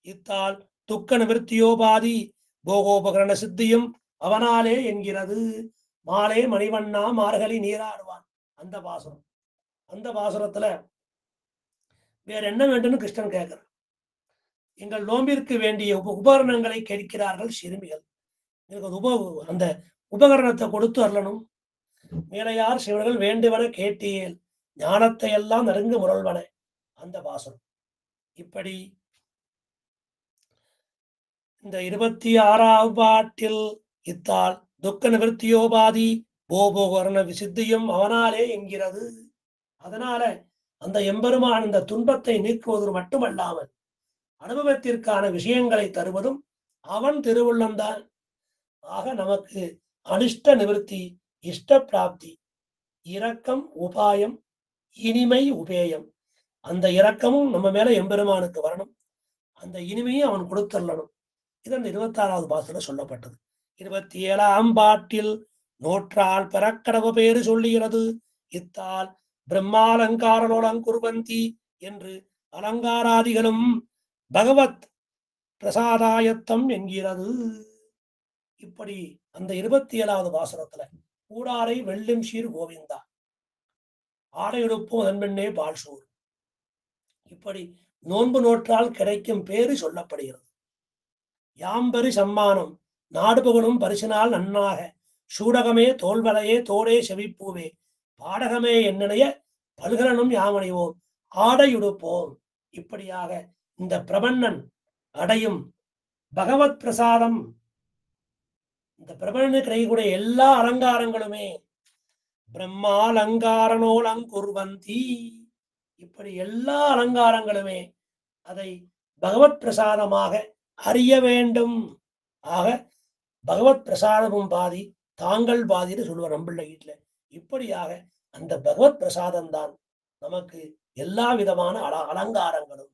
இத்தால் துக்க நிவர்த்தியோபாதி போகோபகரண சித்தியும் அவனாலே என்கிறது. மாலே மணிவண்ணா மார்கழி நீராடுவான். அந்த பாசுரம். அந்த பாசுரத்துல வேற என்ன வேண்டும்னு கிருஷ்ணன் கேட்கிறான். எங்கள் நோம்பிற்கு வேண்டிய உபகரணங்களை கேட்கிறார்கள் சிறுமிகள். அந்த உபகரணத்தை கொடுத்து அருளணும். மேலையார் சிவர்கள் வேண்டுவன கேட்டீர் ஞானத்தை எல்லாம் நெருங்கு முரல்வன அந்த பாசனம். இப்படி இந்த 26ஆம் பாட்டில் இத்தால் துக்க நிவர்த்தியோபாதி போபோகரண விசித்தியும் அவனாலே என்கிறது. அதனால அந்த எம்பெருமான் இந்த துன்பத்தை நீக்குவது மட்டுமல்லாமல் அனுபவத்திற்கான விஷயங்களை தருவதும் அவன் திருவுள்ளம்தான். ஆக நமக்கு அனிஷ்ட நிவர்த்தி, இஷ்ட பிராப்தி, இரக்கம், உபாயம், இனிமை, உபேயம், அந்த இரக்கமும் நம்ம மேல எம்பெருமானுக்கு வரணும், அந்த இனிமையும் அவன் கொடுத்துள்ளணும். இது அந்த 26வது பாசுல சொல்லப்பட்டது. 27ஆம் பாட்டில் நோற்றால் பெறக்கடவு பேரு சொல்லுகிறது. இத்தால் பிரம்மாலங்காரனோடம் குர்வந்தி என்று அலங்காராதிகளும் பகவத் பிரசாதாயத்தம் என்கிறது. இப்படி அந்த 27வது பாசுரத்துல கூடாரை வெள்ளும் சீர் கோவிந்தா ஆடையெடுப்போம் அதன்பின்னே பால்சூர், இப்படி நோன்பு நோற்றால் கிடைக்கும் பேரு சொல்லப்படுகிறது. யாம்பெரு சம்மானம் நாடு புகழும் பரிசினால் நன்னாக சூடகமே தோல்வலையே தோடே செவிப்பூவே பாடகமே என்னனைய பல்கலனும் யாமணிவோம் ஆடையுடுப்போம். இப்படியாக இந்த பிரபன்னன் அடையும் பகவத் பிரசாதம், இந்த பிரபன்னனுக்கு கிடைக்கக்கூடிய எல்லா அலங்காரங்களுமே பிரம்மாலங்காரனோலங்குர்வந்தி, இப்படி எல்லா அலங்காரங்களுமே அதை பகவத் பிரசாதமாக அறிய வேண்டும். ஆக பகவத் பிரசாதமும் பாதி தாங்கள் பாதின்னு சொல்லுவார் நம்பிள்ள வீட்டுல. இப்படியாக அந்த பகவத் பிரசாதம் தான் நமக்கு எல்லா விதமான அலங்காரங்களும்.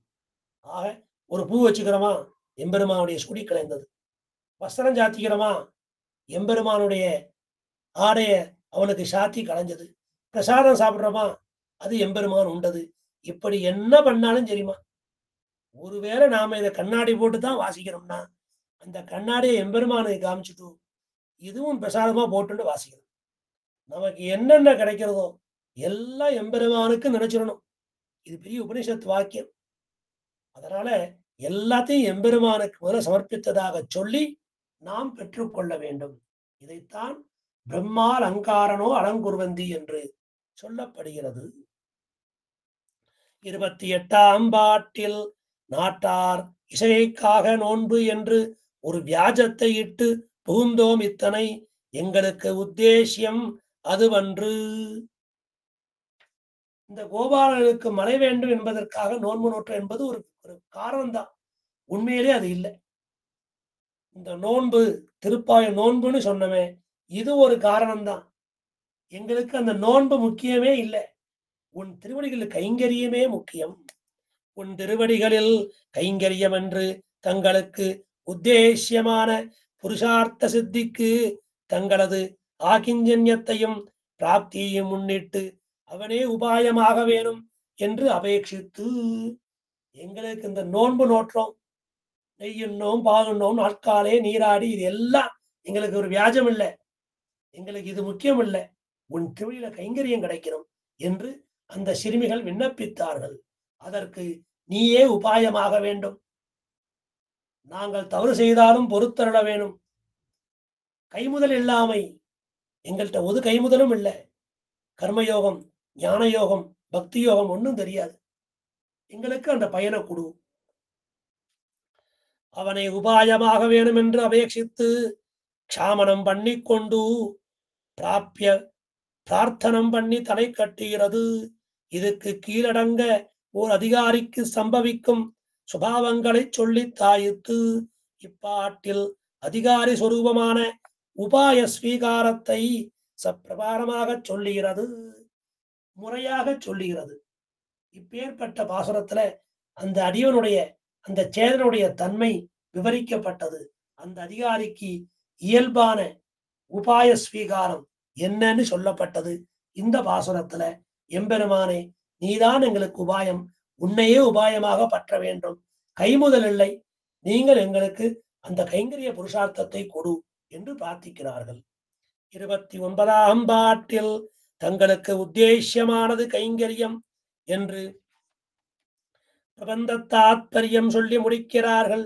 ஆக ஒரு பூ வச்சுக்கிறோமா, எம்பெருமானுடைய சுடி கலைந்தது. வஸ்திரம் சாத்திக்கிறோமா, எம்பெருமானுடைய ஆடைய அவனுக்கு சாத்தி களைஞ்சது. பிரசாதம் சாப்பிடுறோமா, அது எம்பெருமான் உண்டது. இப்படி என்ன பண்ணாலும் சரிமா, ஒருவேளை நாம இதை கண்ணாடி போட்டு தான் வாசிக்கிறோம்னா அந்த கண்ணாடியை எம்பெருமானுக்கு காமிச்சுட்டு இதுவும் பிரசாதமா போட்டுன்னு வாசிக்கணும். நமக்கு என்னென்ன கிடைக்கிறதோ எல்லாம் எம்பெருமானுக்கு நினைச்சிடணும். இது பெரிய உபனிஷத் வாக்கியம். அதனால எல்லாத்தையும் எம்பெருமானுக்கு முதல்ல சமர்ப்பித்ததாக சொல்லி நாம் பெற்றுக்கொள்ள வேண்டும். இதைத்தான் பிரம்மால் அலங்காரனோ அலங்குர்வந்தி என்று சொல்லப்படுகிறது. 28ஆம் பாட்டில் நாட்டார் இசைக்காக நோன்பு என்று ஒரு வியாஜத்தை இட்டு புகுந்தோம், இத்தனை எங்களுக்கு உத்தேசியம் அதுவன்று. இந்த கோபாலனுக்கு மழை வேண்டும் என்பதற்காக நோன்பு நோற்ற என்பது ஒரு காரணம்தான். உண்மையிலே அது இல்லை. இந்த நோன்பு திருப்பாய நோன்புன்னு சொன்னமே, இது ஒரு காரணம்தான். எங்களுக்கு அந்த நோன்பு முக்கியமே இல்லை, உன் திருவடிகளில் கைங்கரியமே முக்கியம். உன் திருவடிகளில் கைங்கரியம் என்று தங்களுக்கு உத்தேசியமான புருஷார்த்த சித்திக்கு தங்களது ஆகிஞ்சன்யத்தையும் பிராப்தியையும் முன்னிட்டு அவனே உபாயமாக வேணும் என்று அபேட்சித்து, எங்களுக்கு இந்த நோன்பு நோற்றோம், நெய்யுண்ணோம் பாகுண்ணோம் நாட்காலே நீராடி, இது எல்லாம் எங்களுக்கு ஒரு வியாஜம் இல்லை, எங்களுக்கு இது முக்கியம் இல்லை, உன் திருவடியில கைங்கரியம் கிடைக்கணும் என்று அந்த சிறுமிகள் விண்ணப்பித்தார்கள். அதற்கு நீயே உபாயமாக வேண்டும், நாங்கள் தவறு செய்தாலும் பொறுத்தருள வேணும், கைமுதல் இல்லாமை எங்கள்கிட்ட ஒரு கைமுதலும் இல்லை, கர்மயோகம் ஞான யோகம் பக்தி யோகம் ஒன்றும் தெரியாது, எங்களுக்கு அந்த பயனை கொடு. அவனை உபாயமாக வேணும் என்று அபேட்சித்து க்ஷாமனம் பண்ணி கொண்டு பிராப்பிய பிரார்த்தனம் பண்ணி தலை கட்டுகிறது. இதுக்கு கீழடங்க ஓர் அதிகாரிக்கு சம்பவிக்கும் சுபாவங்களை சொல்லி தாயித்து இப்பாட்டில் அதிகாரி சொரூபமான உபாய ஸ்வீகாரத்தை சப்பிரபாரமாக சொல்லுகிறது, முறையாக சொல்லுகிறது. இப்பேற்பட்ட பாசுரத்துல அந்த அடியவனுடைய அந்த சேதனுடைய தன்மை விவரிக்கப்பட்டது. அந்த அதிகாரிக்கு இயல்பான உபாய ஸ்வீகாரம் என்னன்னு சொல்லப்பட்டது. இந்த பாசுரத்துல எம்பெருமானே நீதான் எங்களுக்கு உபாயம், உன்னையே உபாயமாக பற்ற வேண்டும், கைமுதல் இல்லை, நீங்கள் எங்களுக்கு அந்த கைங்கரிய புருஷார்த்தத்தை கொடு என்று பிரார்த்திக்கிறார்கள். 29ஆம் பாட்டில் தங்களுக்கு உத்தேசியமானது கைங்கரியம் என்று பிரபந்த தாத்பரியம் சொல்லி முடிக்கிறார்கள்.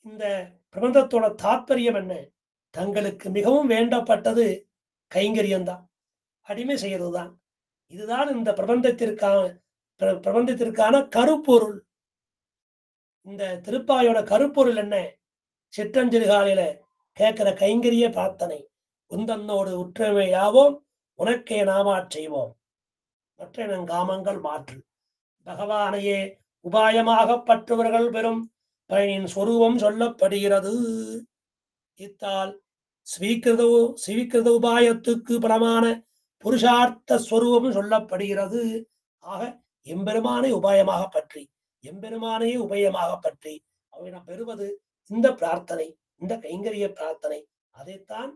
இந்த பிரபந்தத்தோட தாத்பரியம் என்ன? தங்களுக்கு மிகவும் வேண்டப்பட்டது கைங்கரியம்தான், அடிமை செய்யறதுதான். இதுதான் இந்த பிரபந்தத்திற்கான கருப்பொருள். இந்த திருப்பாயோட கருப்பொருள் என்ன? சிற்றஞ்சிறுகாலையில கேட்கிற கைங்கரிய பிரார்த்தனை. உந்தன்னோடு உற்றமை யாவோம், உனக்கே நாமாற் செய்வோம், மற்ற நங்காமங்கள் மாற்று. பகவானையே உபாயமாக பற்றுவர்கள் பெறும் பயனின் சொரூபம் சொல்லப்படுகிறது. இத்தால் ஸ்வீகிருத உபாயத்துக்கு பலமான புருஷார்த்த ஸ்வரூபம் சொல்லப்படுகிறது. ஆக எம்பெருமானை உபாயமாக பற்றி, எம்பெருமானையே உபயமாக பற்றி அவனிடம் பெறுவது இந்த பிரார்த்தனை, இந்த கைங்கரிய பிரார்த்தனை. அதைத்தான்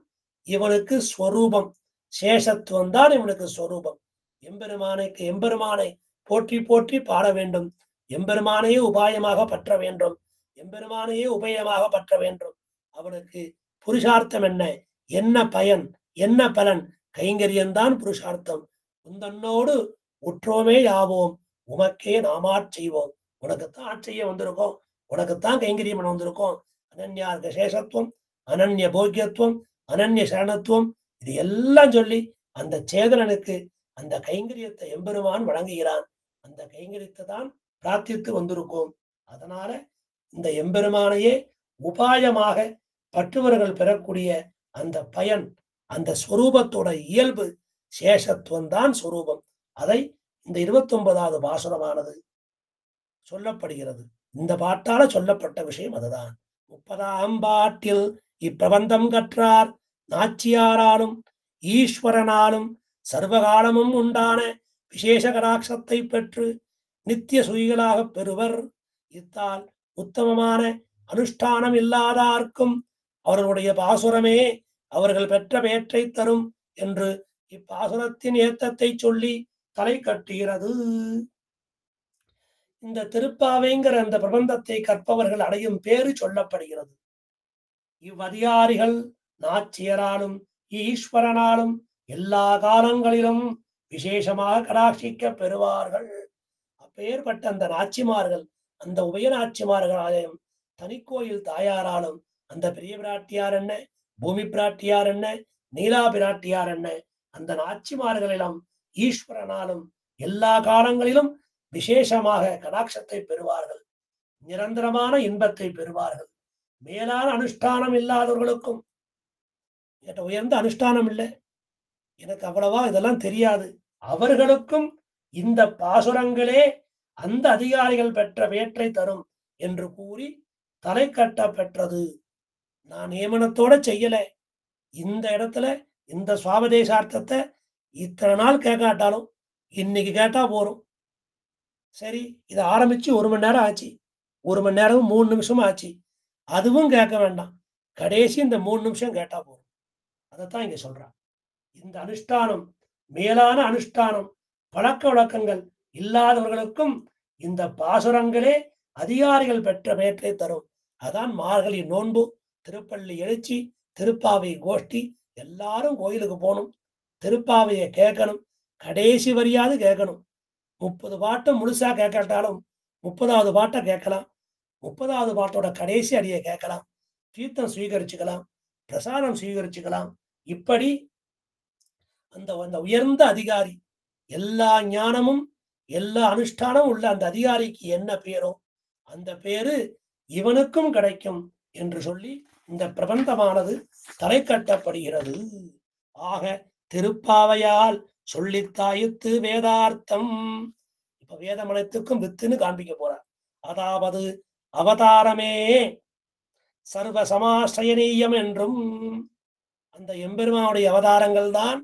இவனுக்கு ஸ்வரூபம், சேஷத்துவம் தான் இவனுக்கு ஸ்வரூபம். எம்பெருமானை போற்றி போற்றி பாட வேண்டும், எம்பெருமானையே உபாயமாக பற்ற வேண்டும், எம்பெருமானையே உபயமாக பற்ற வேண்டும். அவனுக்கு புருஷார்த்தம் என்ன? என்ன பயன், என்ன பலன்? கைங்கரியம்தான் புருஷார்த்தம். உந்தன்னோடு உற்றோமே யாவோம், உமக்கே நாமாற் செய்வோம். உனக்குத்தான் ஆட்சிய வந்திருக்கோம், உனக்குத்தான் கைங்கரியம் பண்ண வந்திருக்கோம். அனன்யார்க சேஷத்துவம், அனன்ய போக்கியத்துவம், அனன்ய சரணத்துவம், இது எல்லாம் சொல்லி அந்த சேதனனுக்கு அந்த கைங்கரியத்தை எம்பெருமான் வழங்குகிறான். அந்த கைங்கரியத்தை தான் பிரார்த்தித்து வந்திருக்கோம். அதனால இந்த எம்பெருமானையே உபாயமாக பற்றுவர்கள் பெறக்கூடிய அந்த பயன், அந்த ஸ்வரூபத்தோட இயல்பு சேஷத்துவம் தான் ஸ்வரூபம். அதை இந்த 29வது பாசுரமானது சொல்லப்படுகிறது. இந்த பாட்டால சொல்லப்பட்ட விஷயம் அதுதான். 30ஆம் பாட்டில் இப்பிரபந்தம் கற்றார் நாச்சியாராலும் ஈஸ்வரனாலும் சர்வகாலமும் உண்டான விசேஷ கடாட்சத்தை பெற்று நித்திய சுயிகளாக பெறுவர். இத்தால் உத்தமமான அனுஷ்டானம் இல்லாதார்க்கும் அவர்களுடைய பாசுரமே அவர்கள் பெற்ற பேற்றை தரும் என்று இப்பாசுரத்தின் ஏத்தத்தை சொல்லி தலை கட்டுகிறது. இந்த திருப்பாவைங்கிற அந்த பிரபந்தத்தை கற்பவர்கள் அடையும் பேரு சொல்லப்படுகிறது. இவ்வதிகாரிகள் நாச்சியராலும் ஈஸ்வரனாலும் எல்லா காலங்களிலும் விசேஷமாக கடாட்சிக்க பெறுவார்கள். அப்பேற்பட்ட அந்த நாச்சிமார்கள், அந்த உபயநாச்சிமார்களாலும் தனிக்கோயில் தாயாராலும், அந்த பெரிய பிராட்டியார் என்ன, பூமி பிராட்டியார் என்ன, நீலா பிராட்டியார் என்ன, அந்த நாச்சிமார்களிலும் ஈஸ்வரனாலும் எல்லா காலங்களிலும் விசேஷமாக கடாட்சத்தை பெறுவார்கள், நிரந்தரமான இன்பத்தை பெறுவார்கள். மேலான அனுஷ்டானம் இல்லாதவர்களுக்கும், என்கிட்ட உயர்ந்த அனுஷ்டானம் இல்லை, எனக்கு அவ்வளவா இதெல்லாம் தெரியாது, அவர்களுக்கும் இந்த பாசுரங்களே அந்த அதிகாரிகள் பெற்ற வேற்றை தரும் என்று கூறி தலை கட்ட பெற்றது. நான் நியமனத்தோட செய்யல, இந்த இடத்துல இந்த சுவாபதேசார்த்தத்தை இத்தனை நாள் கேட்காட்டாலும் இன்னைக்கு கேட்டா போறோம். சரி, இதை ஆரம்பிச்சு 1 மணி நேரம் ஆச்சு, 1 மணி நேரம் 3 நிமிஷம் ஆச்சு, அதுவும் கேட்க வேண்டாம், கடைசி இந்த 3 நிமிஷம் கேட்டா போறோம். அதைத்தான் இங்க சொல்றான். இந்த அனுஷ்டானம், மேலான அனுஷ்டானம், பழக்க வழக்கங்கள் இல்லாதவர்களுக்கும் இந்த பாசுரங்களே அதிகாரிகள் பெற்ற பேற்றை தரும். அதான் மார்கழி நோன்பு, திருப்பள்ளி எழுச்சி, திருப்பாவை கோஷ்டி, எல்லாரும் கோயிலுக்கு போகணும், திருப்பாவையை கேட்கணும், கடைசி வரியாவது கேட்கணும். 30 பாட்டும் முழுசா கேட்கட்டாலும் 30வது பாட்டை கேட்கலாம், 30வது பாட்டோட கடைசி அடியை கேட்கலாம், தீர்த்தம் ஸ்வீகரிச்சுக்கலாம், பிரசாதம் ஸ்வீகரிச்சுக்கலாம். இப்படி அந்த உயர்ந்த அதிகாரி, எல்லா ஞானமும் எல்லா அனுஷ்டானமும் உள்ள அந்த அதிகாரிக்கு என்ன பேரோ அந்த பேரு இவனுக்கும் கிடைக்கும் என்று சொல்லி இந்த பிரபந்தமானது தலை கட்டப்படுகிறது. ஆக திருப்பாவையால் சொல்லித்தாயித்து வேதார்த்தம். இப்ப வேதமனத்துக்கும் வித்துன்னு காண்பிக்க போறார். அதாவது அவதாரமே சர்வ சமாசயனீயம் என்றும், அந்த எம்பெருமானுடைய அவதாரங்கள் தான்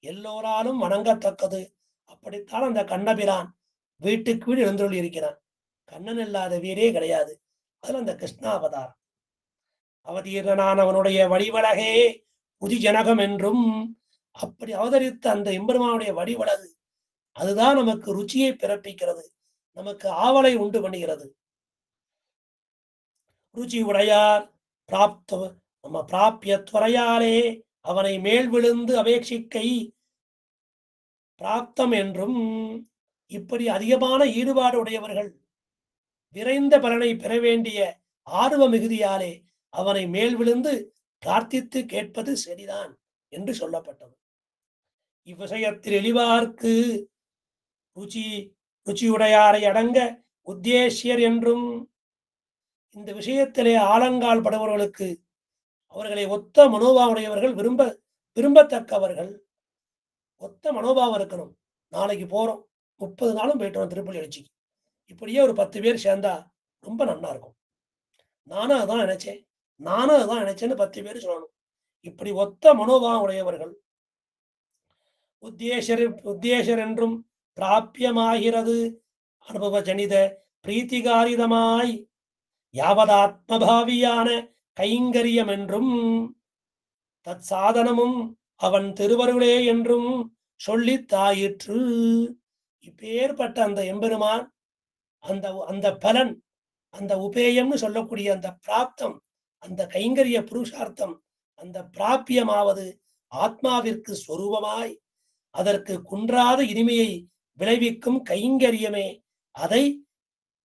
எல்லோராலும் வணங்கத்தக்கது. அப்படித்தான் அந்த கண்ணபிரான் வீட்டுக்கு வீடு எழுந்தருளி இருக்கிறான். கண்ணன் இல்லாத வீரே கிடையாது. அதுல அந்த கிருஷ்ணாவதாரம். அவதீர்ணனான் அவனுடைய வடிவழகே புதி ஜனகம் என்றும், அப்படி அவதரித்த அந்த எம்பெருமானுடைய வடிவழகு அதுதான் நமக்கு ருச்சியை பிறப்பிக்கிறது, நமக்கு ஆவலை உண்டு பண்ணுகிறது. ருச்சி உடையார் பிராப்திய துறையாலே அவனை மேல் விழுந்து அபேட்சிக்கை பிராப்தம் என்றும், இப்படி அதிகமான ஈடுபாடு உடையவர்கள் விரைந்த பலனை பெற வேண்டிய ஆர்வ மிகுதியாலே அவனை மேல் விழுந்து பிரார்த்தித்து கேட்பது சரிதான் என்று சொல்லப்பட்டது. இவ்விஷயத்தில் எளிவார்க்கு ருச்சி ருச்சியுடையாரை அடங்க உத்தேசியர் என்றும், இந்த விஷயத்திலே ஆழங்கால் படுபவர்களுக்கு அவர்களை ஒத்த மனோபாவமுடையவர்கள் விரும்பத்தக்கவர்கள். ஒத்த மனோபாவம் இருக்கணும். நாளைக்கு போறோம், 30 நாளும் போயிட்டு வரோம் திருப்பள்ளி எழுச்சிக்கு, இப்படியே ஒரு 10 பேர் சேர்ந்தா ரொம்ப நல்லா இருக்கும். நானும் அதான் நினைச்சேன்னு 10 பேர் சொல்லணும். இப்படி ஒத்த மனோபாவம் உடையவர்கள். உத்தேசர் என்றும் பிராபியமாகிறது அனுபவ ஜனித பிரீத்திகாரிதமாய் யாவதாத்மபாவியான கைங்கரியம் என்றும் தத் சாதனமும் அவன் திருவருளே என்றும் சொல்லி தாயிற்று. இப்பேற்பட்ட அந்த எம்பெருமான், அந்த பலன், அந்த உபேயம்னு சொல்லக்கூடிய அந்த பிராப்தம், அந்த கைங்கரிய புருஷார்த்தம், அந்த பிராபியமாவது ஆத்மாவிற்கு சொரூபமாய் அதற்கு குன்றாத இனிமையை விளைவிக்கும் கைங்கரியமே. அதை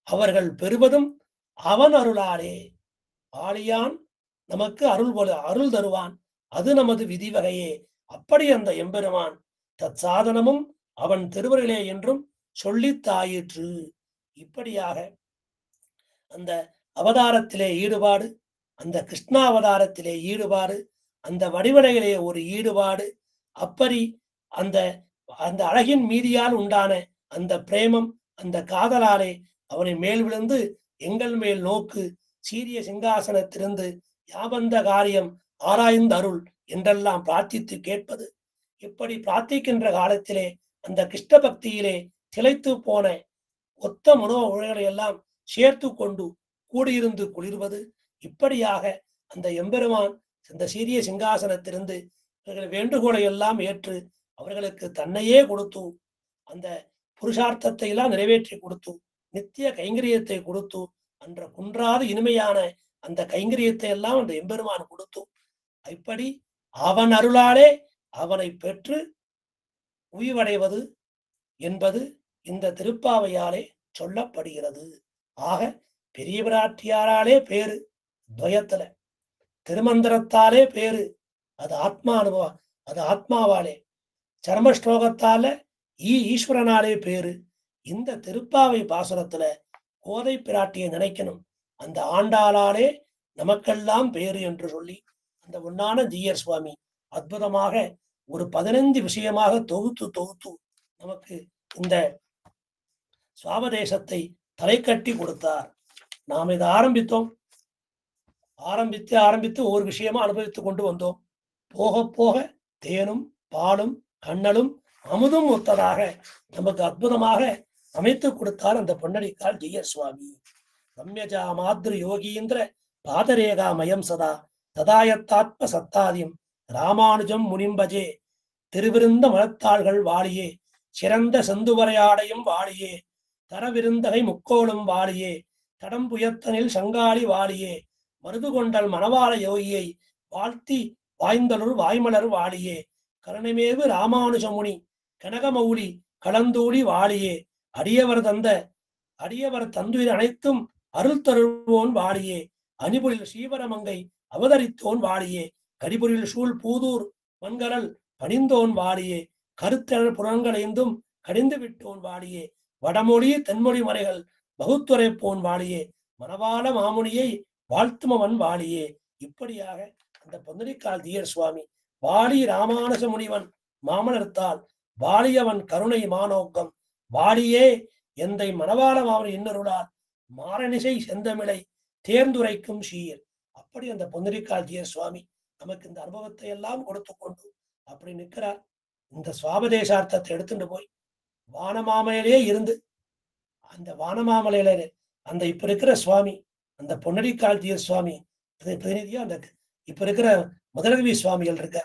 அவர்கள் பெறுவதும் அவன் அருளாலே. ஆளியான் நமக்கு அருள் தருவான், அது நமது விதிவகையே. அப்படி அந்த எம்பெருமான் தத் சாதனமும் அவன் திருவருளே என்றும் சொல்லி தாயிற்று. இப்படியாக அந்த அவதாரத்திலே ஈடுபாடு, அந்த கிருஷ்ணாவதாரத்திலே ஈடுபாடு, அந்த வடிவடையிலே ஒரு ஈடுபாடு, அப்படி அந்த அந்த அழகின் மீதியால் உண்டான அந்த பிரேமம், அந்த காதலாலே அவனை மேல் விழுந்து எங்கள் மேல் நோக்கு சீரிய சிங்காசனத்திலிருந்து யாவந்த காரியம் ஆராய்ந்த அருள் என்றெல்லாம் பிரார்த்தித்து கேட்பது. இப்படி பிரார்த்திக்கின்ற காலத்திலே அந்த கிருஷ்ண பக்தியிலே திளைத்து போன ஒத்த மனோ உழைகளை எல்லாம் சேர்த்து கொண்டு கூடியிருந்து குளிர்வது. இப்படியாக அந்த எம்பெருமான் இந்த சீரிய சிங்காசனத்திலிருந்து இவர்கள் வேண்டுகோளை எல்லாம் ஏற்று அவர்களுக்கு தன்னையே கொடுத்து, அந்த புருஷார்த்தத்தை எல்லாம் நிறைவேற்றி கொடுத்து, நித்திய கைங்கரியத்தை கொடுத்து, அன்ற குன்றாத இனிமையான அந்த கைங்கரியத்தை எல்லாம் அந்த எம்பெருமான் கொடுத்து, இப்படி அவன் அருளாலே அவனை பெற்று உய்வடைவது என்பது இந்த திருப்பாவையாலே சொல்லப்படுகிறது. ஆக பெரிய பிராட்டியாராலே பேரு துவயத்துல, திருமந்திரத்தாலே பேரு, அது ஆத்மா அனுபவம், அது ஆத்மாவாலே, சர்மஸ்லோகத்தால ஈஸ்வரனாலே பேரு. இந்த திருப்பாவை பாசுரத்துல கோதை பிராட்டியை நினைக்கணும், அந்த ஆண்டாளாலே நமக்கெல்லாம் பேரு என்று சொல்லி அந்த ஒன்னான ஜீயர் சுவாமி அற்புதமாக ஒரு 15 விஷயமாக தொகுத்து நமக்கு இந்த சுவாபதேசத்தை தலை கட்டி கொடுத்தார். நாம் இதை ஆரம்பித்து ஒரு விஷயமா அனுபவித்துக் கொண்டு வந்தோம். போக போக தேனும் பாலும் கண்ணலும் அமுதும் ஒத்ததாக நமக்கு அற்புதமாக அமைத்து கொடுத்தார் அந்த பொன்னடிக்கால் ஜீயர் சுவாமி. ரம்யஜா மாத்ரு யோகீந்திர பாதரேகா மயம் சதா ததாயத்தாத்ம சத்தாதியம் ராமானுஜம் முனிம்பஜே. திருவிருந்த மலத்தாள்கள் வாழியே, சிறந்த செந்துவரையாடையும் வாழியே, தரவிருந்தகை முக்கோளும் வாழியே, தடம்புயத்தனில் சங்காளி வாழியே, மருது கொண்டல் மணவாள யோகியை வாழ்த்தி வாய்ந்தலுர் வாய்மலர் வாழியே, கருணமேவு ராமானுஜமுனி கனகமௌலி கலந்தூளி வாழியே, அடியவர் தந்துயிர் அனைத்தும் அருள் தருவோன் வாழியே, அணிபுரில் ஸ்ரீவரமங்கை அவதரித்தோன் வாழியே, கடிபுரில் சூழ் பூதூர் மண்கரல் பணிந்தோன் வாழியே, கருத்தழல் புறங்களைந்தும் கடிந்து விட்டோன் வாழியே, வடமொழி தென்மொழி மறைகள் பகுத்துரைப்போன் வாழியே, மணவாள மாமுனியை வாழ்த்துமவன் வாழியே. இப்படியாக அந்த பொன்னடிக்கால் ஜீயர் சுவாமி வாழி ராமானுஜ முனிவன் மாமனர்த்தால் வாழியவன் கருணை மானோக்கம் வாழியே எந்தை மணவாள மாமன் இன்னருளால் மாரணிசை செந்தமிழை தேர்ந்துரைக்கும் சீர். அப்படி அந்த பொன்னடிக்கால் ஜீயர் சுவாமி நமக்கு இந்த அனுபவத்தை எல்லாம் கொடுத்து கொண்டு அப்படி நிற்கிறார். இந்த சுவாபதேசார்த்தத்தை எடுத்துட்டு போய் வானமாமலையிலே இருந்து, அந்த வானமாமலையில அந்த இப்ப இருக்கிற சுவாமி, அந்த பொன்னடிக்கால் ஜீயர் சுவாமி பிரதிநிதியா அந்த இப்ப இருக்கிற முதலகவி சுவாமிகள் இருக்க,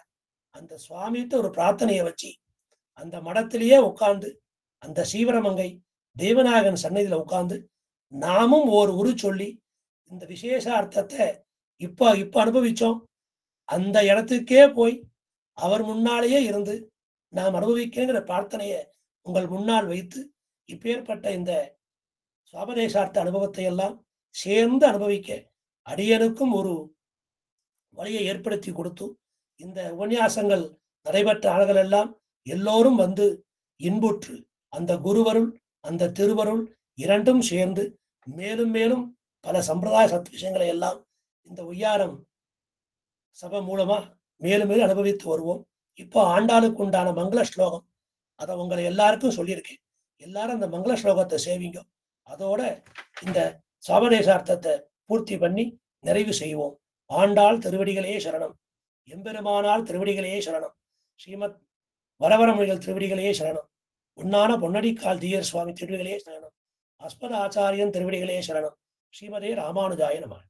அந்த சுவாமிகிட்ட ஒரு பிரார்த்தனையை வச்சு அந்த மடத்திலேயே உட்கார்ந்து அந்த சீவரமங்கை தேவநாயகன் சன்னதியில உட்கார்ந்து நாமும் உரு சொல்லி இந்த விசேஷ அர்த்தத்தை இப்ப அனுபவிச்சோம். அந்த இடத்துக்கே போய் அவர் முன்னாலேயே இருந்து நாம் அனுபவிக்கிற பிரார்த்தனையை உங்கள் முன்னால் வைத்து இப்பேற்பட்ட இந்த சுவாபதேசார்த்த அனுபவத்தை எல்லாம் சேர்ந்து அனுபவிக்க அடியனுக்கும் ஒரு வழியை ஏற்படுத்தி கொடுத்து இந்த உபன்யாசங்கள் நடைபெற்ற ஆளுகள் எல்லாம் எல்லோரும் வந்து இன்புற்று அந்த குருவருள் அந்த திருவருள் இரண்டும் சேர்ந்து மேலும் மேலும் பல சம்பிரதாய சத் விஷயங்களை எல்லாம் இந்த ஒய்யாரம் சபை மூலமா மேலும் மேலும் அனுபவித்து வருவோம். இப்போ ஆண்டாளுக்கு உண்டான மங்கள ஸ்லோகம் அதை உங்களை எல்லாருக்கும் சொல்லியிருக்கேன். எல்லாரும் அந்த மங்கள ஸ்லோகத்தை சேவிங்க. அதோட இந்த சாபதேசார்த்தத்தை பூர்த்தி பண்ணி நிறைவு செய்வோம். ஆண்டாள் திருவடிகளே சரணம், எம்பெருமானால் திருவடிகளே சரணம், ஸ்ரீமத் வரவரமொழிகள் திருவடிகளே சரணம், உண்ணான பொன்னடிக்கால் தீயர் சுவாமி திருவடிகளே சரணம், அஸ்மத ஆச்சாரியன் திருவடிகளே சரணம், ஸ்ரீமதே ராமானுஜாய நமः.